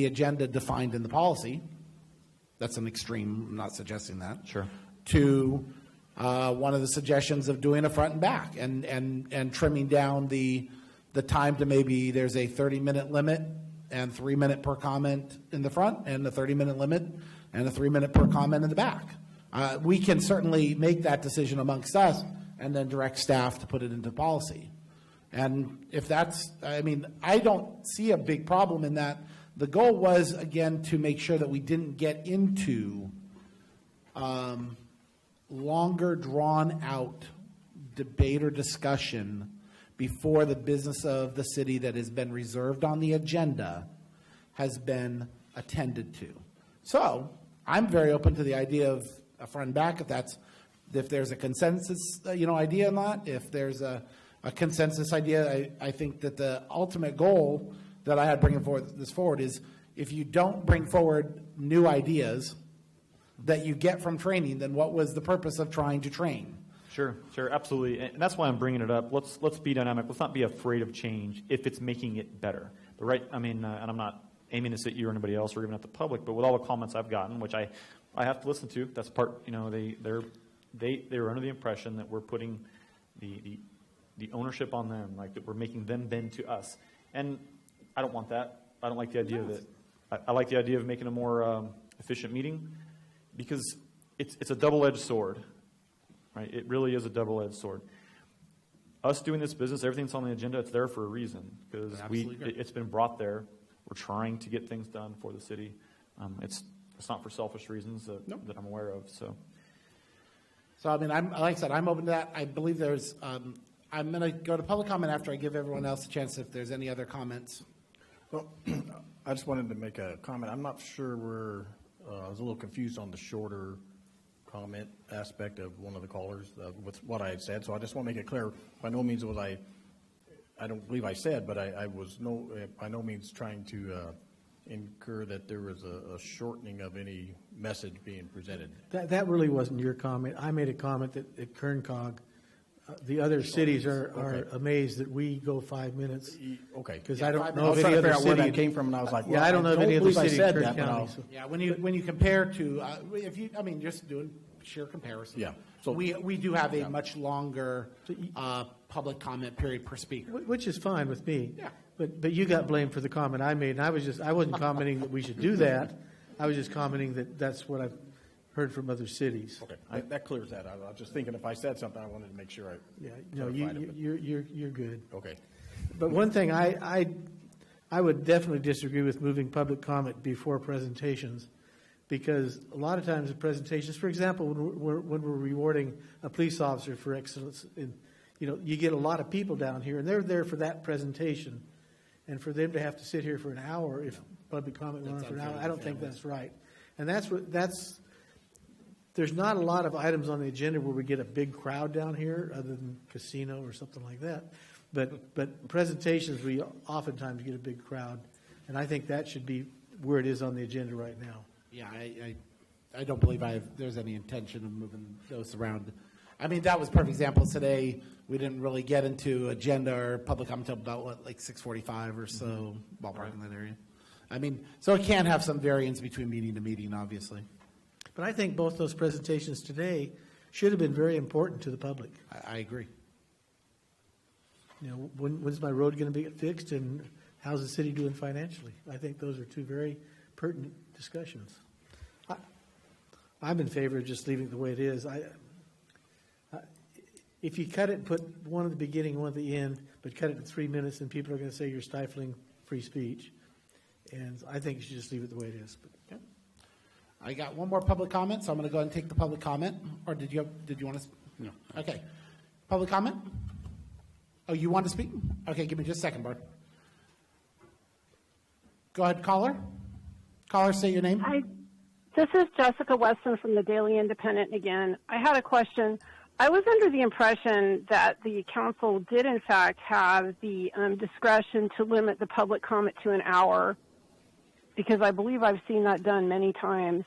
agenda defined in the policy. That's an extreme. I'm not suggesting that. Sure. To one of the suggestions of doing a front and back and trimming down the time to maybe there's a 30-minute limit and 3-minute per comment in the front, and a 30-minute limit and a 3-minute per comment in the back. We can certainly make that decision amongst us and then direct staff to put it into policy. And if that's, I mean, I don't see a big problem in that. The goal was, again, to make sure that we didn't get into longer, drawn-out debate or discussion before the business of the city that has been reserved on the agenda has been attended to. So I'm very open to the idea of a front and back if there's a consensus idea on that. If there's a consensus idea, I think that the ultimate goal that I had bringing forward is if you don't bring forward new ideas that you get from training, then what was the purpose of trying to train? Sure, absolutely, and that's why I'm bringing it up. Let's be dynamic. Let's not be afraid of change if it's making it better. And I'm not aiming this at you or anybody else or even at the public, but with all the comments I've gotten, which I have to listen to, that's part. They're under the impression that we're putting the ownership on them, like that we're making them bend to us, and I don't want that. I don't like the idea of it. I like the idea of making a more efficient meeting because it's a double-edged sword. Right? It really is a double-edged sword. Us doing this business, everything's on the agenda, it's there for a reason because it's been brought there. We're trying to get things done for the city. It's not for selfish reasons that I'm aware of. So I mean, like I said, I'm open to that. I believe there's. I'm going to go to public comment after I give everyone else a chance if there's any other comments. Well, I just wanted to make a comment. I'm not sure I was a little confused on the shorter comment aspect of one of the callers with what I had said, so I just want to make it clear. By no means was I don't believe I said, but I was by no means trying to incur that there was a shortening of any message being presented. That really wasn't your comment. I made a comment that at Kerncog, the other cities are amazed that we go 5 minutes. Okay. Because I don't know I was of trying any to figure other out where city. that came from, and I was like, yeah, I don't know of any other city in Kern County. Yeah, when you compare to, just doing sheer comparison. Yeah. So we do have a much longer public comment period per speaker, which is fine with me. Yeah. But you got blamed for the comment I made, and I wasn't commenting that we should do that. I was just commenting that that's what I've heard from other cities. Okay, that clears that out. I was just thinking if I said something, I wanted to make sure I. Yeah, no, you're good. Okay. But one thing I would definitely disagree with moving public comment before presentations, because a lot of times in presentations, for example, when we're rewarding a police officer for excellence, you get a lot of people down here, and they're there for that presentation, and for them to have to sit here for an hour if public comment went on for an hour, I don't think that's right. And there's not a lot of items on the agenda where we get a big crowd down here, other than casino or something like that. But presentations, we oftentimes get a big crowd, and I think that should be where it is on the agenda right now. Yeah, I don't believe there's any intention of moving those around. I mean, that was a perfect example today. We didn't really get into agenda or public comment until about, 6:45 or so, ballpark in that area. I mean, so it can have some variance between meeting to meeting, obviously. But I think both those presentations today should have been very important to the public. I agree. When's my road going to be fixed, and how's the city doing financially? I think those are two very pertinent discussions. I'm in favor of just leaving it the way it is. If you cut it and put one at the beginning, one at the end, but cut it to 3 minutes, then people are going to say you're stifling free speech. And I think you should just leave it the way it is. Okay. I got one more public comment, so I'm going to go ahead and take the public comment. Or did you want to? No. Okay. Public comment? Oh, you want to speak? Okay, give me just a second, Bart. Go ahead, caller. Caller, say your name. Hi, this is Jessica Weston from the Daily Independent again. I had a question. I was under the impression that the council did, in fact, have the discretion to limit the public comment to an hour, because I believe I've seen that done many times.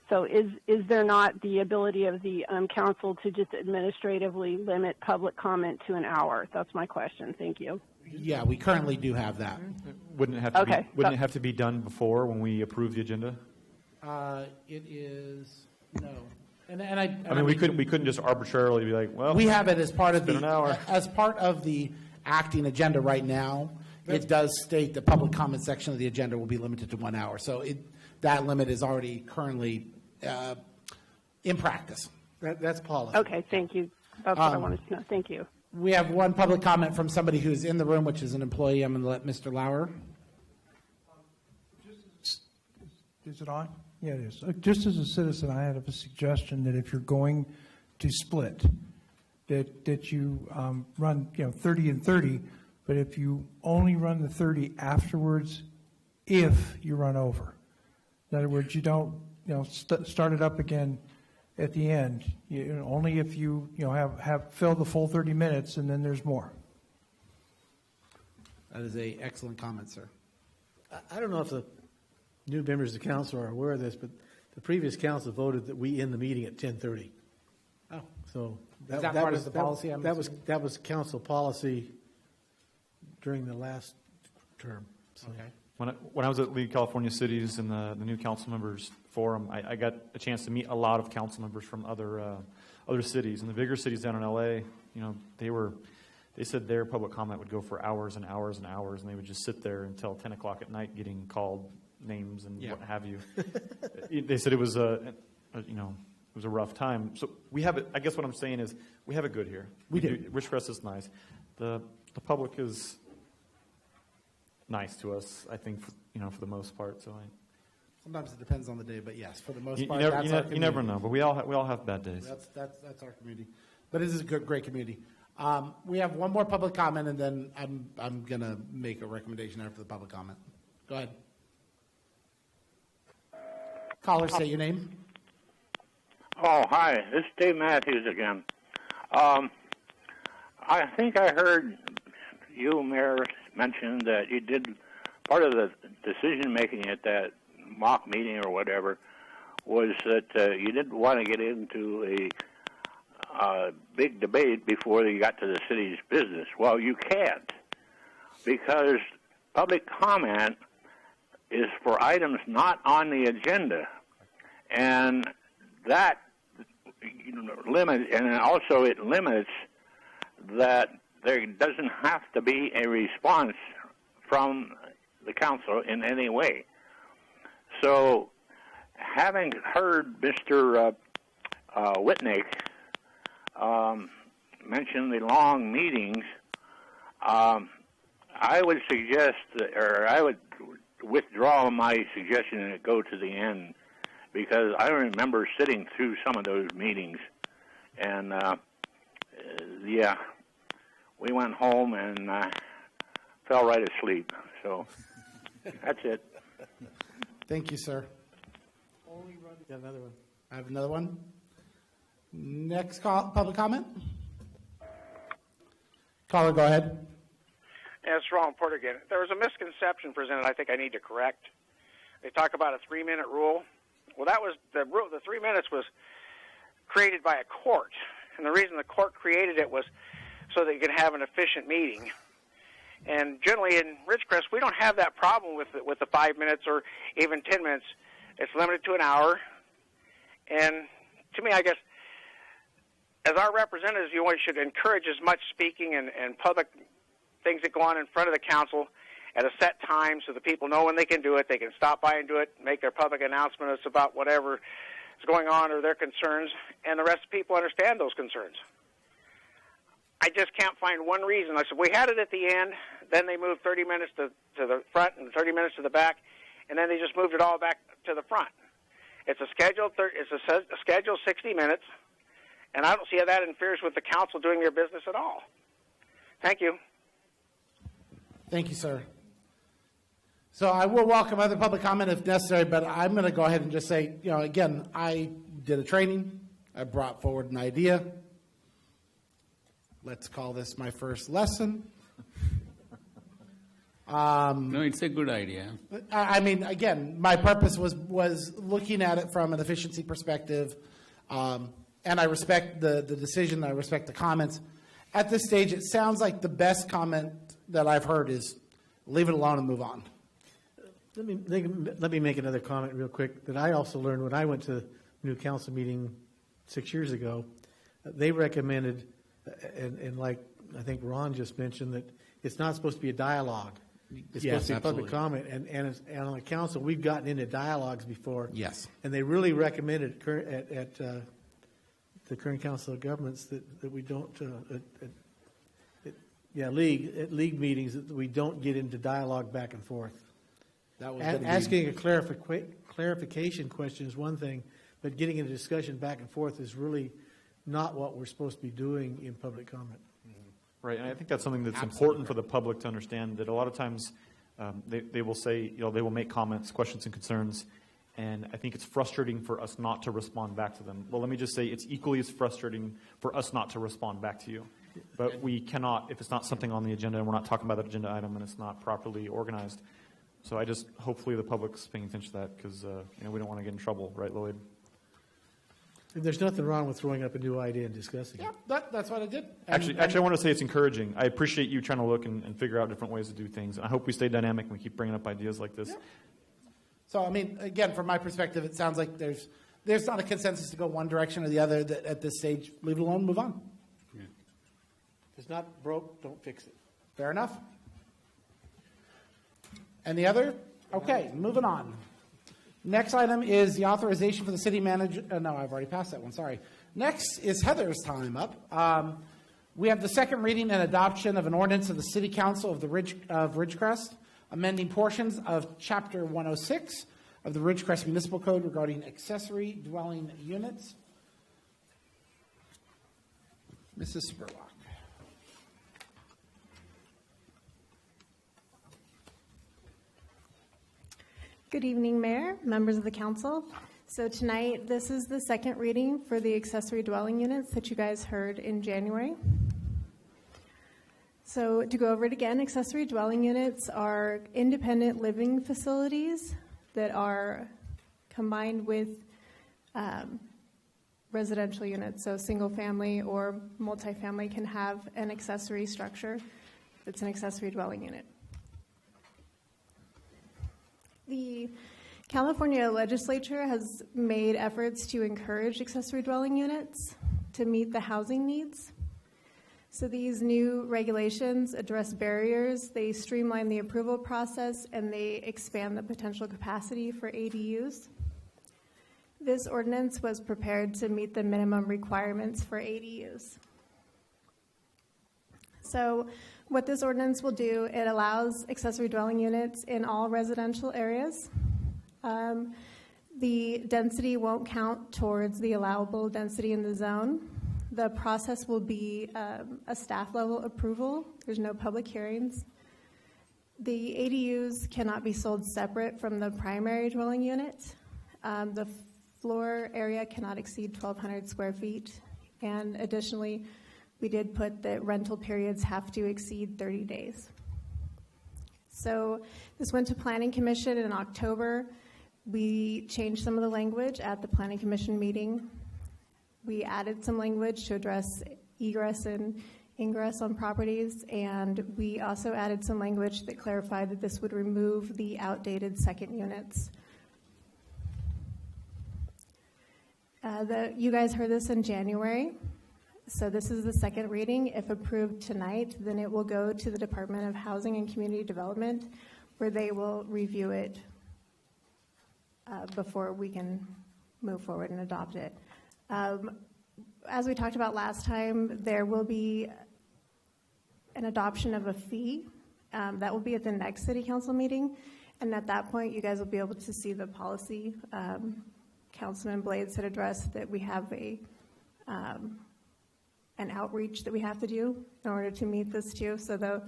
So is there not the ability of the council to just administratively limit public comment to an hour? That's my question. Thank you. Yeah, we currently do have that. Wouldn't it have to be, wouldn't it have to be done before when we approve the agenda? It is no. I mean, we couldn't just arbitrarily be like, well, we have it as part of an hour. as part of the acting agenda right now. It does state the public comment section of the agenda will be limited to 1 hour. So that limit is already currently in practice. That's policy. Okay, thank you. That's what I wanted to know. Thank you. We have one public comment from somebody who's in the room, which is an employee. I'm going to let Mr. Lauer. Is it on? Yeah, it is. Just as a citizen, I had a suggestion that if you're going to split, that you run 30 and 30, but if you only run the 30 afterwards, if you run over. In other words, you don't start it up again at the end. Only if you have filled the full 30 minutes, and then there's more. That is an excellent comment, sir. I don't know if the new members of the council are aware of this, but the previous council voted that we end the meeting at 10:30. Oh, so is that part of the policy? That was council policy during the last term. So. Okay. When I was at League California Cities in the new council members forum, I got a chance to meet a lot of council members from other cities. And the bigger cities down in LA, they said their public comment would go for hours and hours and hours, and they would just sit there until 10 o'clock at night getting called names and what have you. They said it was it was a rough time. So we have it. I guess what I'm saying is we have it good here. We do. Ridgecrest is nice. The public is nice to us, I think, for the most part. So sometimes it depends on the day, but yes, for the most you part, you never know. But we all have bad days. That's our community. But it is a great community. We have one more public comment, and then I'm gonna make a recommendation after the public comment. Go ahead. Caller, say your name. Oh, hi. This is Dave Matthews again. I think I heard you, Mayor, mention that you did part of the decision-making at that mock meeting or whatever was that you didn't want to get into a big debate before you got to the city's business. Well, you can't, because public comment is for items not on the agenda, and that limit, and also it limits that there doesn't have to be a response from the council in any way. So, having heard Mr. Whitnick mention the long meetings, I would suggest, or I would withdraw my suggestion and go to the end, because I remember sitting through some of those meetings, and we went home and fell right asleep. So that's it. Thank you, sir. Got another one. I have another one. Next call, public comment. Caller, go ahead. Yeah, it's Ron Porter again. There was a misconception presented I think I need to correct. They talk about a 3-minute rule. Well, that was the rule. The 3 minutes was created by a court, and the reason the court created it was so that you could have an efficient meeting. And generally in Ridgecrest, we don't have that problem with the 5 minutes or even 10 minutes. It's limited to an hour. And to me, I guess, as our representatives, you always should encourage as much speaking and public things that go on in front of the council at a set time so the people know when they can do it. They can stop by and do it, make their public announcements about whatever is going on or their concerns, and the rest of the people understand those concerns. I just can't find one reason. I said, we had it at the end, then they moved 30 minutes to the front and 30 minutes to the back, and then they just moved it all back to the front. It's a scheduled 60 minutes, and I don't see how that interferes with the council doing their business at all. Thank you. Thank you, sir. So I will welcome other public comment if necessary, but I'm going to go ahead and just say, again, I did a training. I brought forward an idea. Let's call this my first lesson. No, it's a good idea. I mean, again, my purpose was looking at it from an efficiency perspective, and I respect the decision. I respect the comments. At this stage, it sounds like the best comment that I've heard is leave it alone and move on. Let me make another comment real quick that I also learned when I went to the new council meeting 6 years ago. They recommended, and like I think Ron just mentioned, that it's not supposed to be a dialogue. It's supposed to be public comment. And on the council, we've gotten into dialogues before. Yes. And they really recommended at the current Council of Governments that we don't, league meetings, that we don't get into dialogue back and forth. That was asking a clarification question is one thing, but getting into discussion back and forth is really not what we're supposed to be doing in public comment. Right, and I think that's something that's important for the public to understand, that a lot of times they will say, they will make comments, questions, and concerns, and I think it's frustrating for us not to respond back to them. Well, let me just say it's equally as frustrating for us not to respond back to you. But we cannot, if it's not something on the agenda and we're not talking about that agenda item and it's not properly organized. So I just, hopefully the public's paying attention to that, because we don't want to get in trouble, right, Lloyd? There's nothing wrong with throwing up a new idea and discussing it. Yeah, that's what I did. Actually, I want to say it's encouraging. I appreciate you trying to look and figure out different ways to do things. And I hope we stay dynamic and we keep bringing up ideas like this. Yeah. So, I mean, again, from my perspective, it sounds like there's not a consensus to go one direction or the other. That at this stage, leave it alone, move on. Yeah. If it's not broke, don't fix it. Fair enough. Any other? Okay, moving on. Next item is the authorization for the city manager. No, I've already passed that one. Sorry. Next is Heather's time up. We have the second reading and adoption of an ordinance of the City Council of Ridgecrest, amending portions of Chapter 106 of the Ridgecrest Municipal Code regarding accessory dwelling units. Mrs. Spurlock. Good evening, Mayor, members of the council. So tonight, this is the second reading for the accessory dwelling units that you guys heard in January. So to go over it again, accessory dwelling units are independent living facilities that are combined with residential units. So single family or multifamily can have an accessory structure that's an accessory dwelling unit. The California legislature has made efforts to encourage accessory dwelling units to meet the housing needs. So these new regulations address barriers, they streamline the approval process, and they expand the potential capacity for ADUs. This ordinance was prepared to meet the minimum requirements for ADUs. So what this ordinance will do, it allows accessory dwelling units in all residential areas. The density won't count towards the allowable density in the zone. The process will be a staff level approval. There's no public hearings. The ADUs cannot be sold separate from the primary dwelling unit. The floor area cannot exceed 1,200 square feet. And additionally, we did put that rental periods have to exceed 30 days. So this went to Planning Commission in October. We changed some of the language at the Planning Commission meeting. We added some language to address egress and ingress on properties, and we also added some language that clarified that this would remove the outdated second units. You guys heard this in January. So this is the second reading. If approved tonight, then it will go to the Department of Housing and Community Development, where they will review it before we can move forward and adopt it. As we talked about last time, there will be an adoption of a fee. That will be at the next City Council meeting. And at that point, you guys will be able to see the policy. Councilman Blades had addressed that we have an outreach that we have to do in order to meet this too. So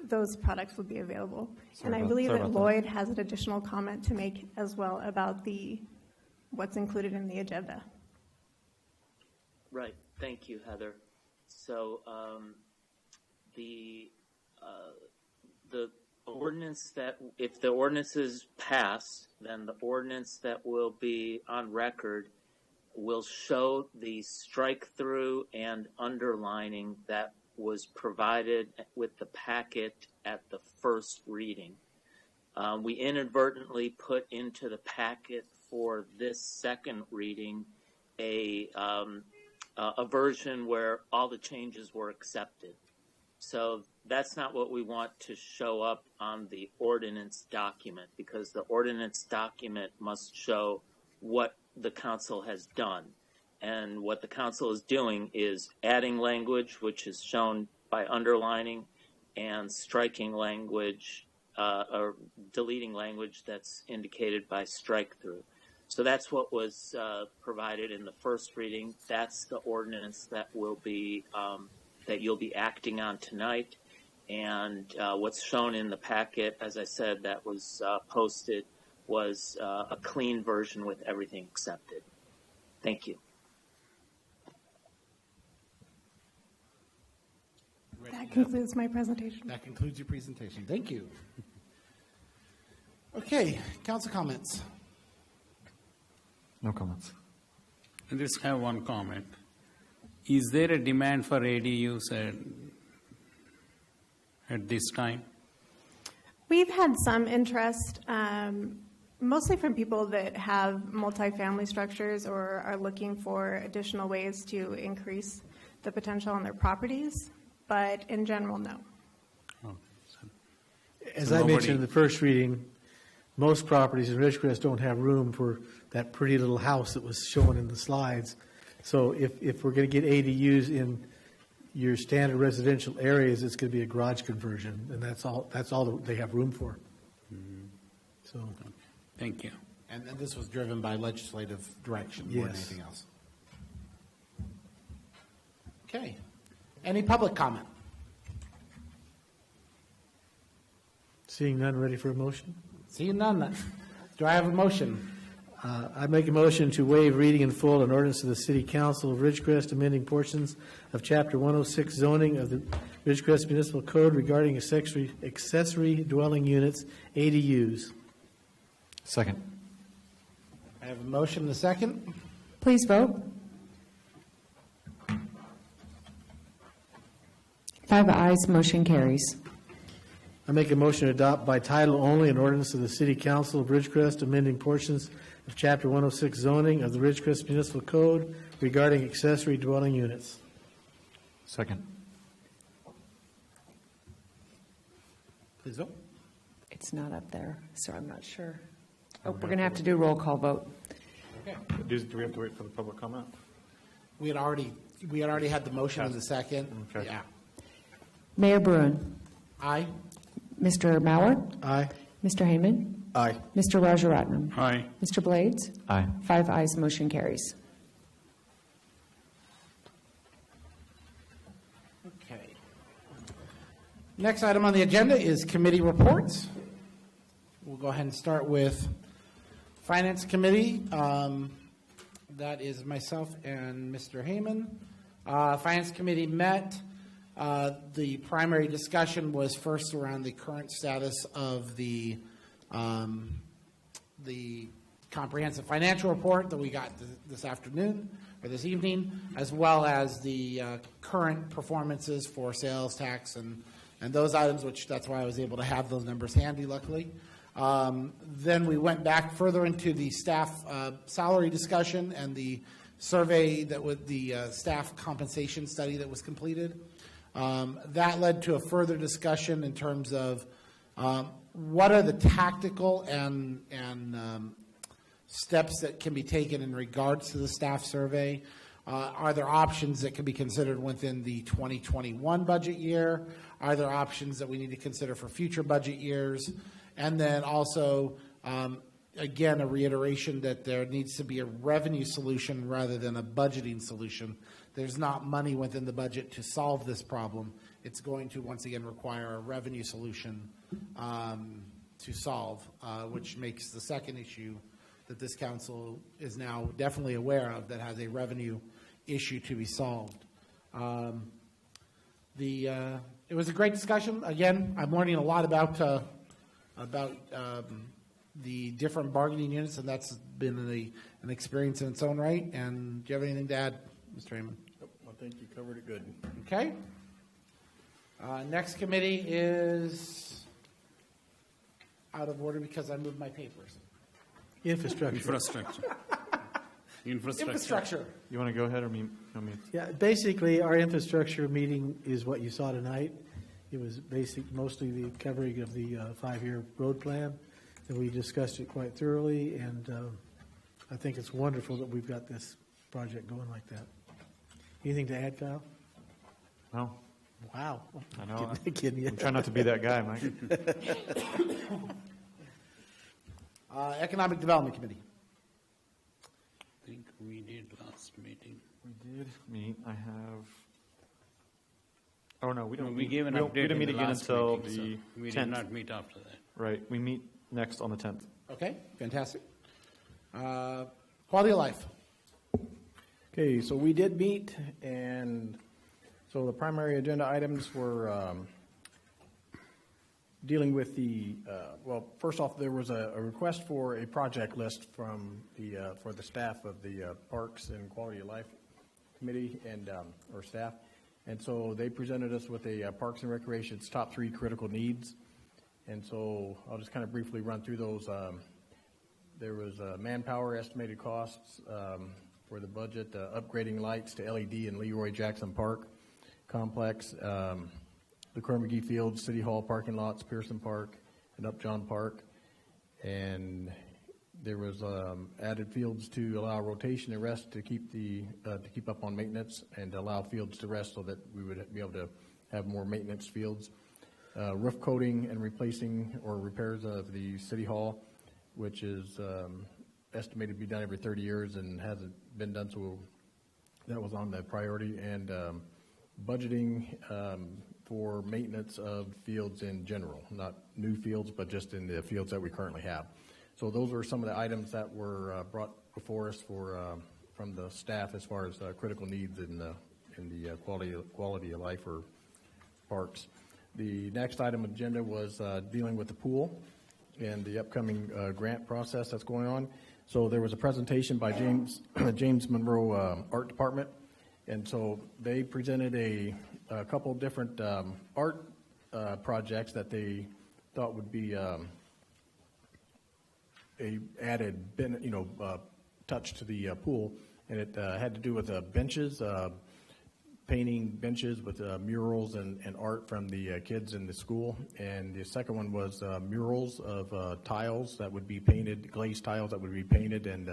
those products will be available. And I believe that Lloyd has an additional comment to make as well about what's included in the agenda. Right. Thank you, Heather. So the ordinance that, if the ordinance is passed, then the ordinance that will be on record will show the strike-through and underlining that was provided with the packet at the first reading. We inadvertently put into the packet for this second reading a version where all the changes were accepted. So that's not what we want to show up on the ordinance document, because the ordinance document must show what the council has done. And what the council is doing is adding language, which is shown by underlining, and striking language or deleting language that's indicated by strike through. So that's what was provided in the first reading. That's the ordinance that will be that you'll be acting on tonight. And what's shown in the packet, as I said, that was posted, was a clean version with everything accepted. Thank you. That concludes my presentation. That concludes your presentation. Thank you. Okay, council comments. No comments. I just have one comment. Is there a demand for ADUs at this time? We've had some interest, mostly from people that have multifamily structures or are looking for additional ways to increase the potential on their properties, but in general, no. As I mentioned in the first reading, most properties in Ridgecrest don't have room for that pretty little house that was shown in the slides. So if we're going to get ADUs in your standard residential areas, it's going to be a garage conversion, and that's all they have room for. Mm-hmm. So, thank you. And this was driven by legislative direction more than anything else. Okay. Any public comment? Seeing none, ready for a motion? Seeing none. Do I have a motion? I make a motion to waive reading in full an ordinance of the City Council of Ridgecrest amending portions of Chapter 106 zoning of the Ridgecrest Municipal Code regarding accessory dwelling units, ADUs. Second. I have a motion and a second. Please vote. 5 ayes, motion carries. I make a motion to adopt by title only an ordinance of the City Council of Ridgecrest amending portions of Chapter 106 zoning of the Ridgecrest Municipal Code regarding accessory dwelling units. Second. Please vote. It's not up there, so I'm not sure. Oh, we're going to have to do a roll call vote. Okay. Do we have to wait for the public comment? We had already had the motion and the second. Okay. Yeah. Mayor Bruin. Aye. Mr. Mauer. Aye. Mr. Heyman. Aye. Mr. Rajaratnam. Aye. Mr. Blades. Aye. 5 ayes, motion carries. Okay. Next item on the agenda is committee reports. We'll go ahead and start with Finance Committee. That is myself and Mr. Heyman. Finance Committee met. The primary discussion was first around the current status of the comprehensive financial report that we got this afternoon or this evening, as well as the current performances for sales tax and those items, which that's why I was able to have those numbers handy, luckily. Then we went back further into the staff salary discussion and the survey that was the staff compensation study that was completed. That led to a further discussion in terms of what are the tactical and steps that can be taken in regards to the staff survey. Are there options that can be considered within the 2021 budget year? Are there options that we need to consider for future budget years? And then also, again, a reiteration that there needs to be a revenue solution rather than a budgeting solution. There's not money within the budget to solve this problem. It's going to, once again, require a revenue solution to solve, which makes the second issue that this council is now definitely aware of that has a revenue issue to be solved. It was a great discussion. Again, I'm learning a lot about the different bargaining units, and that's been an experience in its own right. And do you have anything to add, Mr. Raymond? I think you covered it good. Okay. Next committee is out of order because I moved my papers. Infrastructure. Infrastructure. You want to go ahead or me? Yeah, basically, our infrastructure meeting is what you saw tonight. It was mostly the covering of the 5-year road plan, and we discussed it quite thoroughly, and I think it's wonderful that we've got this project going like that. Anything to add, Kyle? No. Wow. I know. Kidding you. I'm trying not to be that guy, Mike. Economic Development Committee. I think we did last meeting. We did meet. I have. Oh no, we don't. We gave an update. We didn't meet again until the so we 10th. did not meet after that. Right. We meet next on the 10th. Okay, fantastic. Quality of life. Okay, so we did meet, and so the primary agenda items were dealing with the, well, first off, there was a request for a project list from for the staff of the Parks and Quality of Life Committee and, or staff. And so they presented us with a Parks and Recreation's top 3 critical needs. And so I'll just kind of briefly run through those. There was manpower estimated costs for the budget, upgrading lights to LED in Leroy Jackson Park complex, the Kerr-McGee Field, City Hall parking lots, Pearson Park, and Upjohn Park. And there was added fields to allow rotation and rest to keep up on maintenance and to allow fields to rest so that we would be able to have more maintenance fields. Roof coating and replacing or repairs of the City Hall, which is estimated to be done every 30 years and hasn't been done, so that was on the priority. And budgeting for maintenance of fields in general, not new fields, but just in the fields that we currently have. So those were some of the items that were brought before us from the staff as far as critical needs in the quality of life or parks. The next item on the agenda was dealing with the pool and the upcoming grant process that's going on. So there was a presentation by James Monroe Art Department, and so they presented a couple different art projects that they thought would be a added touch to the pool, and it had to do with benches, painting benches with murals and art from the kids in the school. And the second one was murals of tiles that would be painted, glazed tiles that would be painted, and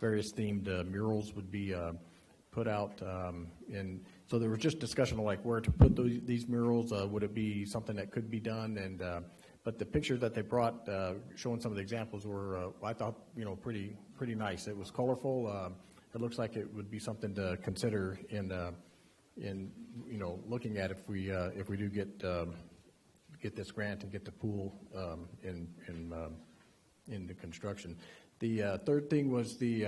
various themed murals would be put out. And so there was just discussion of like where to put these murals. Would it be something that could be done? And but the pictures that they brought, showing some of the examples, were I thought pretty nice. It was colorful. It looks like it would be something to consider in looking at if we do get this grant and get the pool in the construction. The third thing was the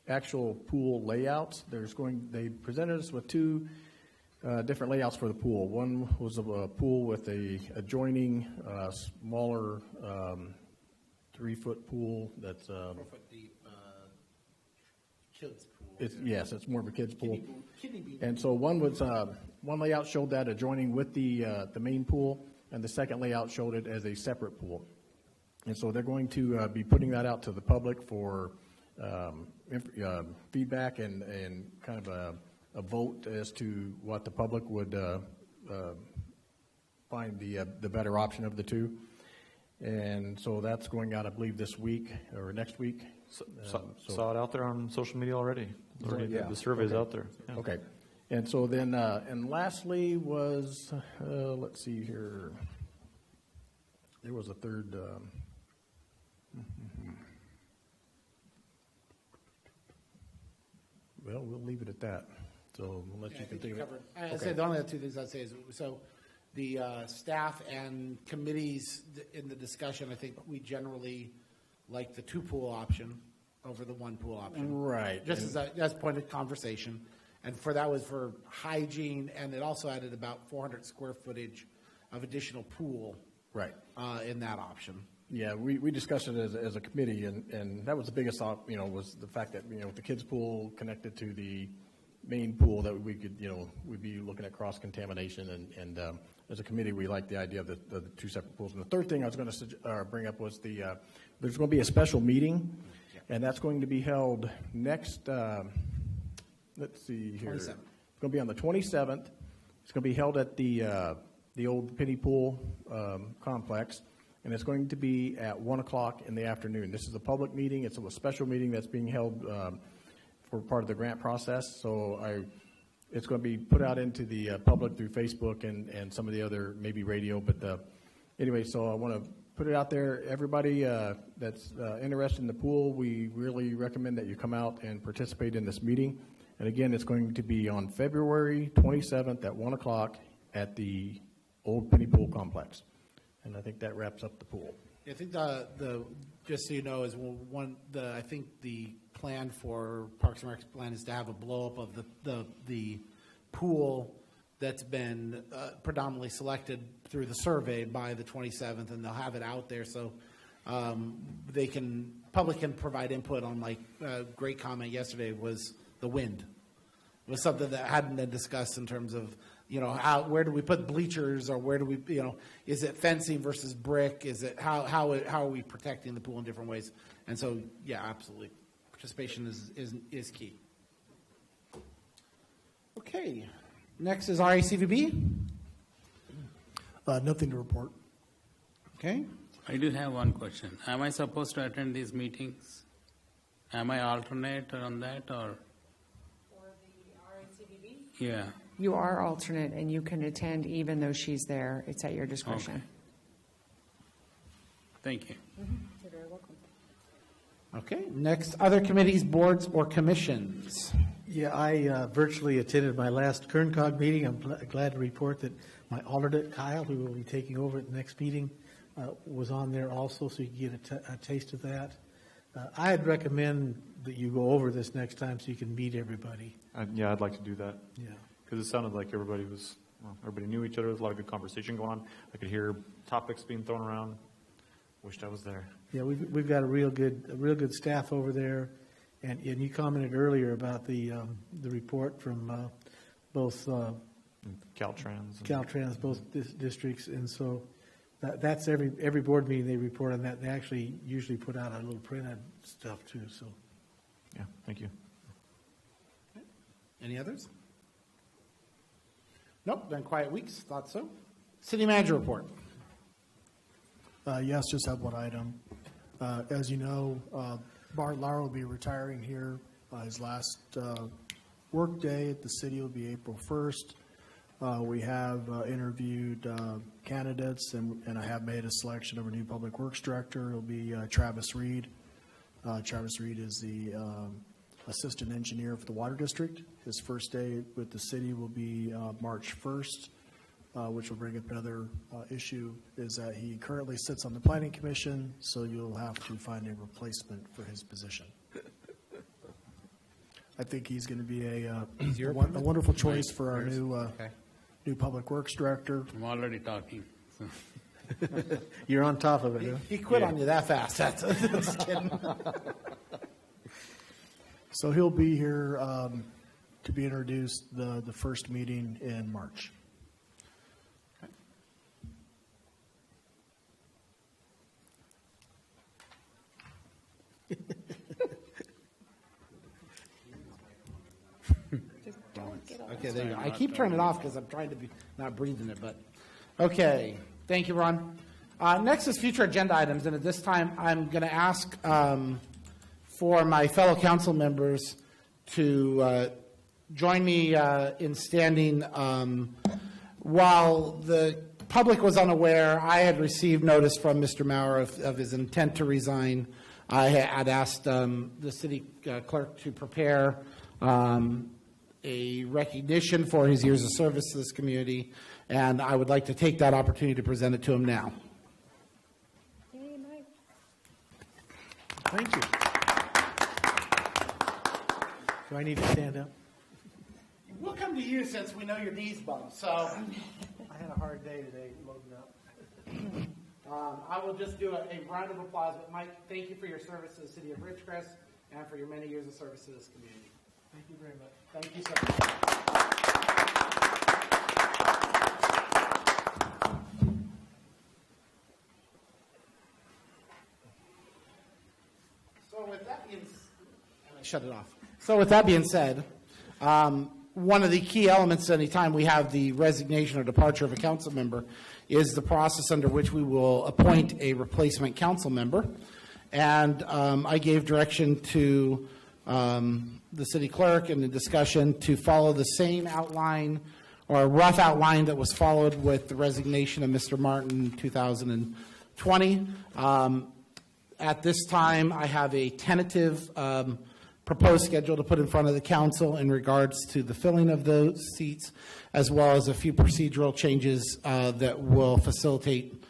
actual pool layouts. They presented us with 2 different layouts for the pool. One was a pool with a adjoining smaller 3-foot pool that's 4-foot deep kids pool. It's more of a kids pool. Kiddie pool. And so one layout showed that adjoining with the main pool, and the second layout showed it as a separate pool. And so they're going to be putting that out to the public for feedback and kind of a vote as to what the public would find the better option of the two. And so that's going out, I believe, this week or next week. Saw it out there on social media already. Yeah. The survey's out there. Yeah. Okay. And so then, and lastly was, let's see here. There was a third. Well, we'll leave it at that. So unless you can think of it. I'd say the only other two things I'd say is, so the staff and committees in the discussion, I think we generally like the two pool option over the one pool option. Right. Just as a point of conversation. And for that was for hygiene, and it also added about 400 square footage of additional pool. Right. In that option. Yeah, we discussed it as a committee, and that was the biggest, was the fact that, with the kids' pool connected to the main pool, that we could, we'd be looking at cross-contamination, and as a committee, we like the idea of the two separate pools. And the third thing I was going to bring up was there's going to be a special meeting, and that's going to be held next, let's see here. 27th. It's going to be on the 27th. It's going to be held at the old Penny Pool complex, and it's going to be at 1 o'clock in the afternoon. This is a public meeting. It's a special meeting that's being held for part of the grant process. So it's going to be put out into the public through Facebook and some of the other, maybe radio. But anyway, so I want to put it out there. Everybody that's interested in the pool, we really recommend that you come out and participate in this meeting. And again, it's going to be on February 27th at 1 o'clock at the old Penny Pool complex. And I think that wraps up the pool. I think the just so you know is I think the plan for Parks and Rec plan is to have a blow up of the pool that's been predominantly selected through the survey by the 27th, and they'll have it out there so public can provide input on, like great comment yesterday was the wind. It was something that hadn't been discussed in terms of where do we put bleachers, or where do we, is it fencing versus brick? Is it how are we protecting the pool in different ways? And so, yeah, absolutely, participation is key. Okay, next is RACVB. Nothing to report. Okay. I do have one question. Am I supposed to attend these meetings? Am I alternate on that, or? For the RACVB? Yeah. You are alternate, and you can attend even though she's there. It's at your discretion. Okay. Thank you. You're very welcome. Okay, next, other committees, boards, or commissions. Yeah, I virtually attended my last KernCog meeting. I'm glad to report that my alternate, Kyle, who will be taking over at the next meeting, was on there also, so you can get a taste of that. I'd recommend that you go over this next time so you can meet everybody. Yeah, I'd like to do that. Yeah. Because it sounded like everybody knew each other. There was a lot of good conversation going on. I could hear topics being thrown around. Wished I was there. Yeah, we've got a real good staff over there, and you commented earlier about the report from both Caltrans, both districts, and so that's every board meeting they report on that. They actually usually put out a little printed stuff too. So, yeah, thank you. Okay. Any others? Nope, been quiet weeks, thought so. City manager report. Yes, just have one item. As you know, Bart Lauer will be retiring here. His last work day at the city will be April 1st. We have interviewed candidates, and I have made a selection of a new public works director. It'll be Travis Reed. Travis Reed is the assistant engineer for the water district. His first day with the city will be March 1st, which will bring up another issue, is that he currently sits on the planning commission, so you'll have to find a replacement for his position. I think he's going to be a wonderful choice for our new public works director. I'm already talking. So. You're on top of it. Huh? He quit on you that fast. That's kidding. So he'll be here to be introduced the first meeting in March. comments. Okay, there you go. I keep turning it off because I'm trying to be not breathing it, but okay. Thank you, Ron. Next is future agenda items, and at this time, I'm going to ask for my fellow council members to join me in standing. While the public was unaware, I had received notice from Mr. Maurer of his intent to resign. I had asked the city clerk to prepare a recognition for his years of service to this community, and I would like to take that opportunity to present it to him now. Thank you. Do I need to stand up? We'll come to you since we know your knees bump. So I had a hard day today loading up. I will just do a round of applause. But Mike, thank you for your service to the city of Ridgecrest and for your many years of service to this community. Thank you very much. Thank you so much. So with that being shut it off. So with that being said, one of the key elements anytime we have the resignation or departure of a council member is the process under which we will appoint a replacement council member. And I gave direction to the city clerk in the discussion to follow the same outline or rough outline that was followed with the resignation of Mr. Martin in 2020. At this time, I have a tentative proposed schedule to put in front of the council in regards to the filling of those seats, as well as a few procedural changes that will facilitate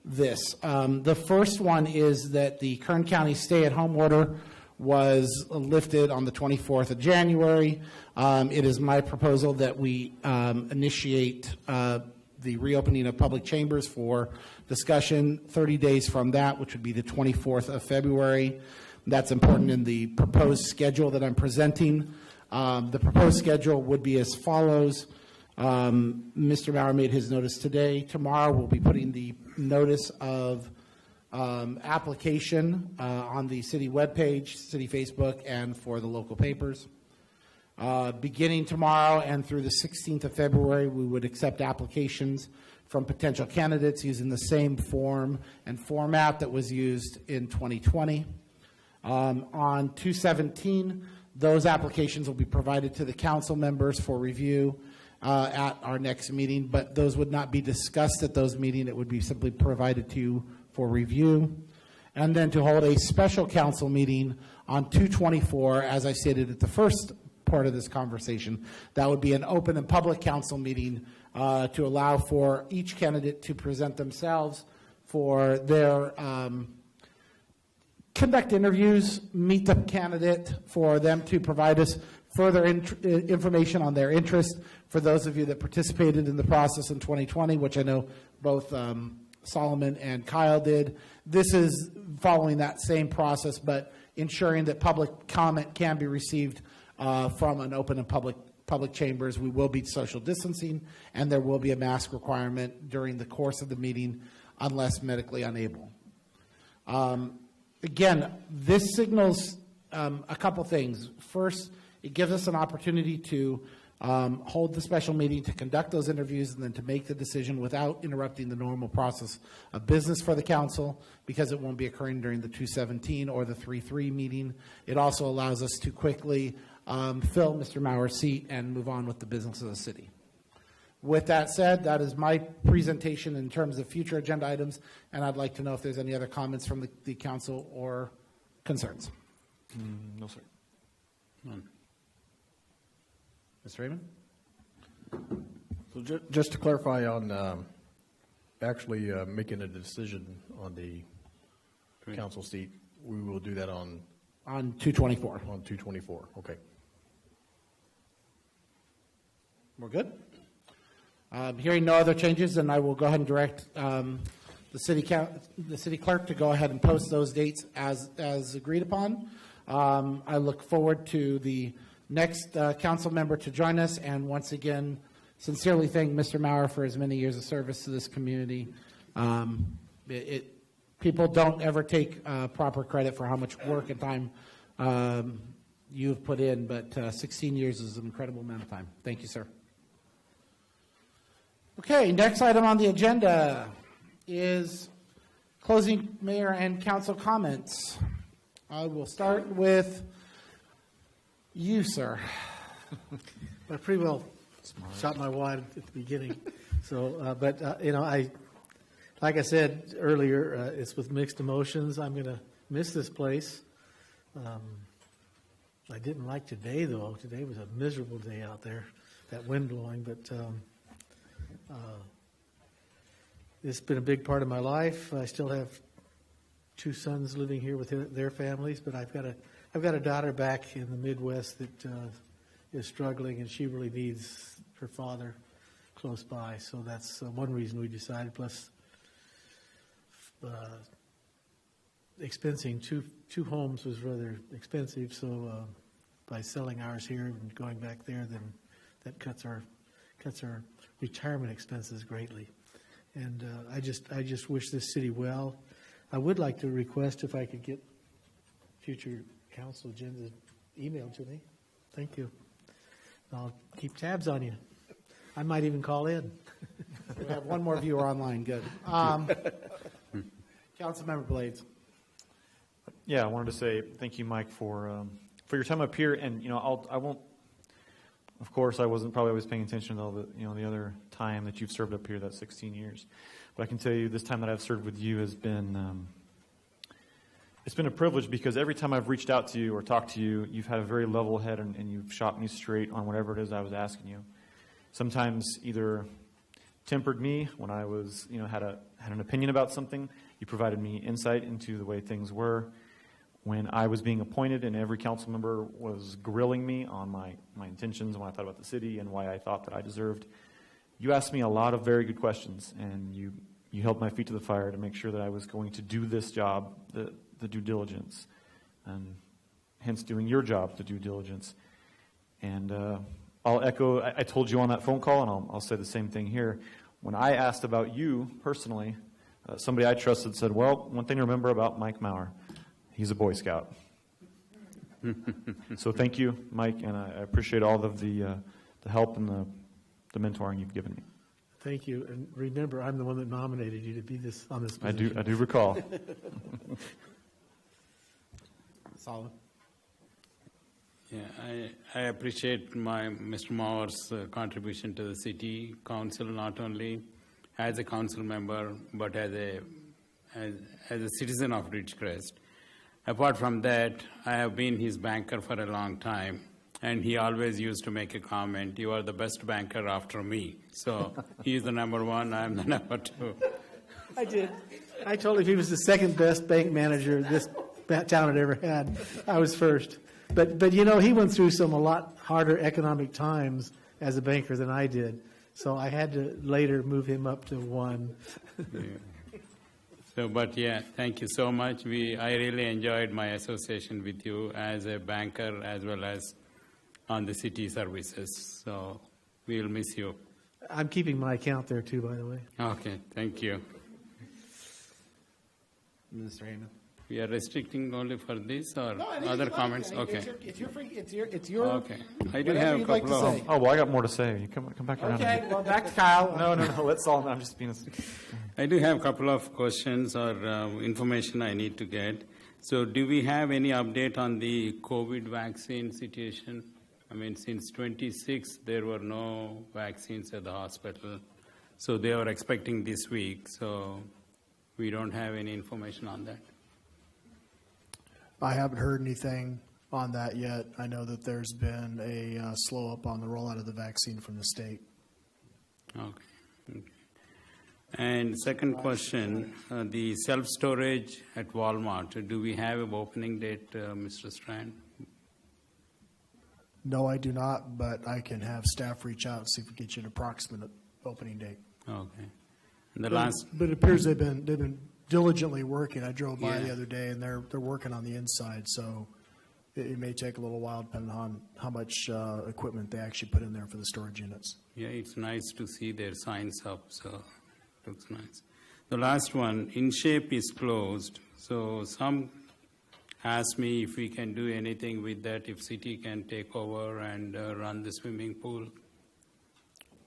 this. The first one is that the Kern County stay-at-home order was lifted on the 24th of January. It is my proposal that we initiate the reopening of public chambers for discussion 30 days from that, which would be the 24th of February. That's important in the proposed schedule that I'm presenting. The proposed schedule would be as follows. Mr. Maurer made his notice today. Tomorrow we'll be putting the notice of application on the city webpage, city Facebook, and for the local papers. Beginning tomorrow and through the 16th of February, we would accept applications from potential candidates using the same form and format that was used in 2020. On 2/17, those applications will be provided to the council members for review at our next meeting, but those would not be discussed at those meetings. It would be simply provided to you for review. And then to hold a special council meeting on 2/24, as I stated at the first part of this conversation, that would be an open and public council meeting to allow for each candidate to present themselves for their conduct interviews, meet the candidate, for them to provide us further information on their interest. For those of you that participated in the process in 2020, which I know both Solomon and Kyle did, this is following that same process, but ensuring that public comment can be received from an open and public chambers. We will be social distancing, and there will be a mask requirement during the course of the meeting unless medically unable. Again, this signals a couple things. First, it gives us an opportunity to hold the special meeting, to conduct those interviews, and then to make the decision without interrupting the normal process of business for the council, because it won't be occurring during the 2/17 or the 3/3 meeting. It also allows us to quickly fill Mr. Maurer's seat and move on with the business of the city. With that said, that is my presentation in terms of future agenda items, and I'd like to know if there's any other comments from the council or concerns. No, sir. None. Mr. Raymond? So just to clarify on actually making a decision on the council seat, we will do that on 2/24. On 2/24, okay. We're good? Hearing no other changes, then I will go ahead and direct the city clerk to go ahead and post those dates as agreed upon. I look forward to the next council member to join us, and once again, sincerely thank Mr. Maurer for his many years of service to this community. People don't ever take proper credit for how much work and time you have put in, but 16 years is an incredible amount of time. Thank you, sir. Okay, next item on the agenda is closing mayor and council comments. I will start with you, sir. I pretty well shot my wad at the beginning. So, like I said earlier, it's with mixed emotions. I'm going to miss this place. I didn't like today, though. Today was a miserable day out there, that wind blowing. But it's been a big part of my life. I still have 2 sons living here with their families, but I've got a daughter back in the Midwest that is struggling, and she really needs her father close by. So that's one reason we decided. Plus, expensing two homes was rather expensive. So by selling ours here and going back there, then that cuts our retirement expenses greatly. And I just wish this city well. I would like to request if I could get future council agendas emailed to me. Thank you. I'll keep tabs on you. I might even call in. We have one more viewer online. Good. Councilmember Blades. Yeah, I wanted to say thank you, Mike, for your time up here. And I won't. Of course, I wasn't probably always paying attention to all the other time that you've served up here, that 16 years. But I can tell you, this time that I've served with you has been it's been a privilege, because every time I've reached out to you or talked to you, you've had a very level head and you've shot me straight on whatever it is I was asking you. Sometimes either tempered me when I was, had an opinion about something. You provided me insight into the way things were. When I was being appointed and every council member was grilling me on my intentions, when I thought about the city and why I thought that I deserved, you asked me a lot of very good questions, and you held my feet to the fire to make sure that I was going to do this job, the due diligence, and hence doing your job, the due diligence. And I'll echo, I told you on that phone call, and I'll say the same thing here. When I asked about you personally, somebody I trusted said, well, one thing to remember about Mike Maurer, he's a Boy Scout. So thank you, Mike, and I appreciate all of the help and the mentoring you've given me. Thank you. And remember, I'm the one that nominated you to be on this position. I do recall. Solid. Yeah, I appreciate Mr. Maur's contribution to the city council, not only as a council member, but as a citizen of Ridgecrest. Apart from that, I have been his banker for a long time, and he always used to make a comment, "You are the best banker after me." So he's the number one, I'm the number 2. I did. I told him he was the second best bank manager this town had ever had. I was first. But he went through a lot harder economic times as a banker than I did. So I had to later move him up to 1. Yeah. But thank you so much. I really enjoyed my association with you as a banker as well as on the city services. So we'll miss you. I'm keeping my account there too, by the way. Okay, thank you. Mr. Heyman. We are restricting only for this or No, other comments? Okay. It's your. Okay. I do have a couple of. Oh, well, I got more to say. You come back around. Okay, well, back to Kyle. No. Let's all. I'm just being. I do have a couple of questions or information I need to get. So, do we have any update on the COVID vaccine situation? I mean, since 26, there were no vaccines at the hospital. So, they were expecting this week. So, we don't have any information on that. I haven't heard anything on that yet. I know that there's been a slow up on the rollout of the vaccine from the state. Okay. And second question, the self-storage at Walmart, do we have an opening date, Mr. Strand? No, I do not, but I can have staff reach out and see if we can get you an approximate opening date. Okay. And but it appears they've been diligently working. I drove by the other day, and they're working on the inside, so it may take a little while depending on how much equipment they actually put in there for the storage units. Yeah, it's nice to see their signs up, so it looks nice. The last one, InShape is closed, so some asked me if we can do anything with that, if city can take over and run the swimming pool.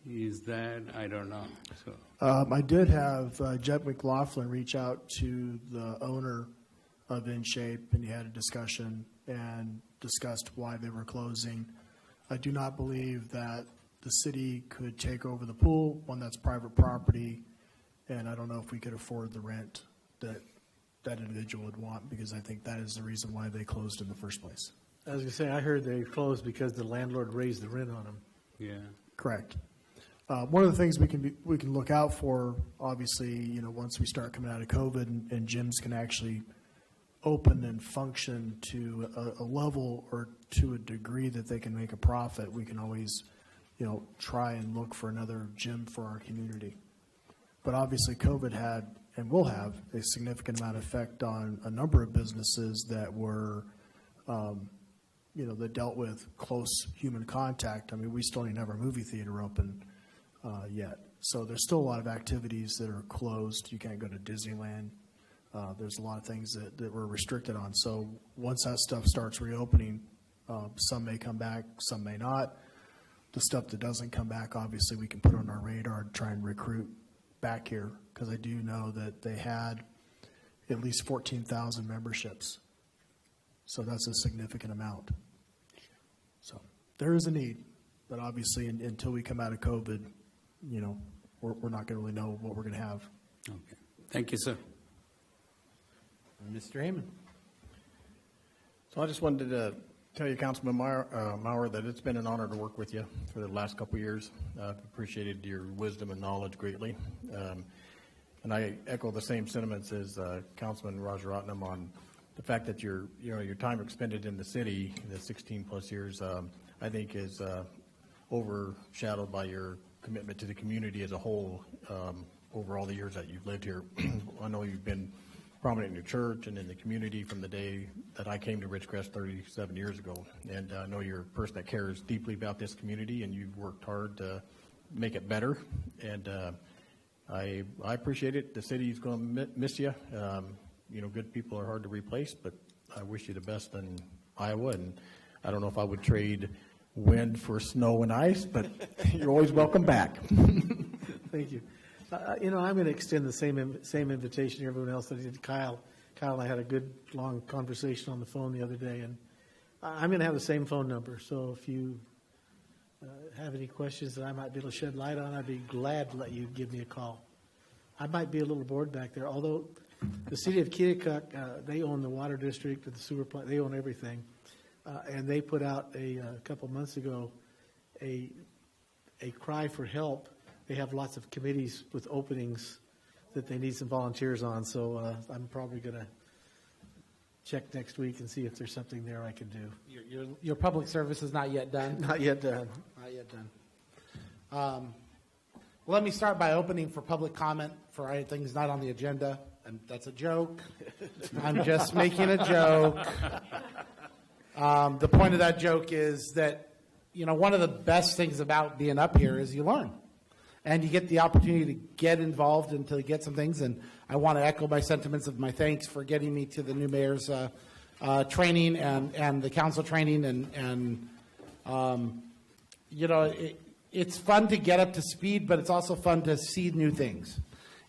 Is that, I don't know. So I did have Jeb McLaughlin reach out to the owner of InShape, and he had a discussion and discussed why they were closing. I do not believe that the city could take over the pool, one that's private property, and I don't know if we could afford the rent that that individual would want, because I think that is the reason why they closed in the first place. I was going to say, I heard they closed because the landlord raised the rent on them. yeah. Correct. One of the things we can look out for, obviously, once we start coming out of COVID and gyms can actually open and function to a level or to a degree that they can make a profit, we can always, try and look for another gym for our community. But obviously, COVID had and will have a significant amount of effect on a number of businesses that were, that dealt with close human contact. I mean, we still don't even have our movie theater open yet. So there's still a lot of activities that are closed. You can't go to Disneyland. There's a lot of things that we're restricted on. So once that stuff starts reopening, some may come back, some may not. The stuff that doesn't come back, obviously, we can put on our radar to try and recruit back here, because I do know that they had at least 14,000 memberships. So that's a significant amount. So there is a need, but obviously until we come out of COVID, we're not going to really know what we're going to have. Okay. Thank you, sir. Mr. Heyman. So I just wanted to tell you, Councilman Maurer, that it's been an honor to work with you for the last couple of years. I've appreciated your wisdom and knowledge greatly. And I echo the same sentiments as Councilman Rajaratnam on the fact that your time expended in the city, the 16 plus years, I think is overshadowed by your commitment to the community as a whole over all the years that you've lived here. I know you've been prominent in your church and in the community from the day that I came to Ridgecrest 37 years ago. And I know you're a person that cares deeply about this community, and you've worked hard to make it better. And I appreciate it. The city's going to miss you. Good people are hard to replace, but I wish you the best in Iowa. And I don't know if I would trade wind for snow and ice, but you're always welcome back. Thank you. I'm going to extend the same invitation to everyone else that I did to Kyle. Kyle and I had a good, long conversation on the phone the other day, and I'm going to have the same phone number. So if you have any questions that I might be able to shed light on, I'd be glad to let you give me a call. I might be a little bored back there, although the city of Keokuk, they own the water district, the sewer plant, they own everything. And they put out a couple months ago a cry for help. They have lots of committees with openings that they need some volunteers on. So I'm probably going to check next week and see if there's something there I can do. Your public service is not yet done? Not yet done. Not yet done. Let me start by opening for public comment for things not on the agenda. And that's a joke. I'm just making a joke. The point of that joke is that, one of the best things about being up here is you learn. And you get the opportunity to get involved and to get some things. And I want to echo my sentiments of my thanks for getting me to the new mayor's training and the council training. It's fun to get up to speed, but it's also fun to see new things.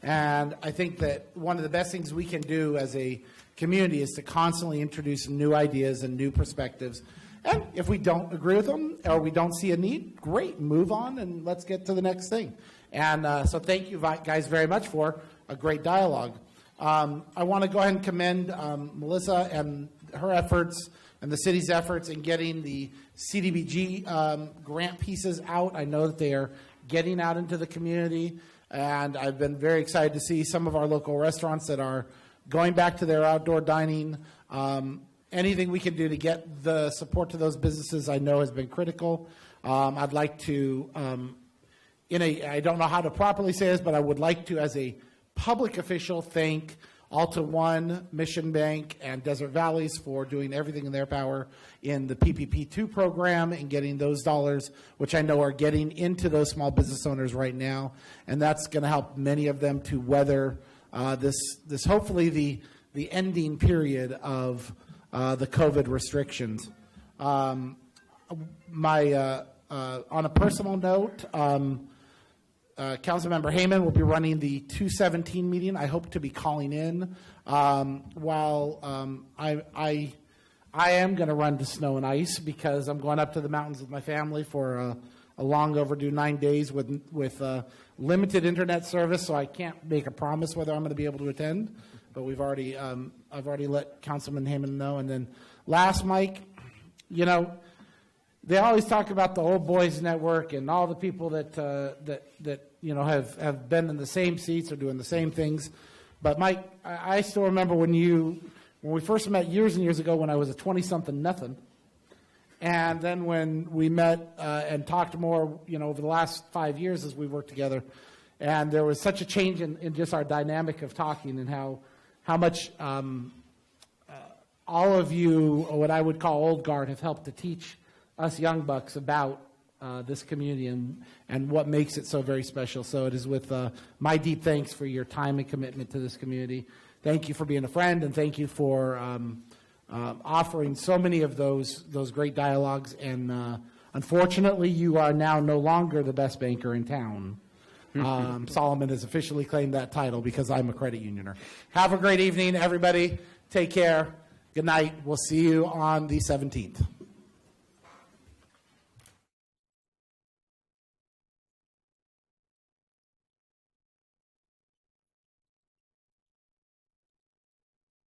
And I think that one of the best things we can do as a community is to constantly introduce new ideas and new perspectives. And if we don't agree with them or we don't see a need, great, move on and let's get to the next thing. And so thank you guys very much for a great dialogue. I want to go ahead and commend Melissa and her efforts and the city's efforts in getting the CDBG grant pieces out. I know that they are getting out into the community, and I've been very excited to see some of our local restaurants that are going back to their outdoor dining. Anything we can do to get the support to those businesses, I know, has been critical. I'd like to, I don't know how to properly say this, but I would like to, as a public official, thank Alta One, Mission Bank, and Desert Valleys for doing everything in their power in the PPP2 program and getting those dollars, which I know are getting into those small business owners right now. And that's going to help many of them to weather this hopefully the ending period of the COVID restrictions. On a personal note, Councilmember Heyman will be running the 217 meeting. I hope to be calling in while I am going to run to snow and ice because I'm going up to the mountains with my family for a long overdue 9 days with limited internet service, so I can't make a promise whether I'm going to be able to attend. But I've already let Councilman Heyman know. And then last, Mike, you know, they always talk about the old boys network and all the people that you know have been in the same seats or doing the same things. But Mike, I still remember when we first met years and years ago when I was a 20-something nothing. And then when we met and talked more, you know, over the last 5 years as we worked together, and there was such a change in just our dynamic of talking and how much all of you, or what I would call old guard, have helped to teach us young bucks about this community and what makes it so very special. So it is with my deep thanks for your time and commitment to this community. Thank you for being a friend, and thank you for offering so many of those great dialogues. And unfortunately, you are now no longer the best banker in town. Solomon has officially claimed that title because I'm a credit unioner. Have a great evening, everybody. Take care. Good night. We'll see you on the 17th.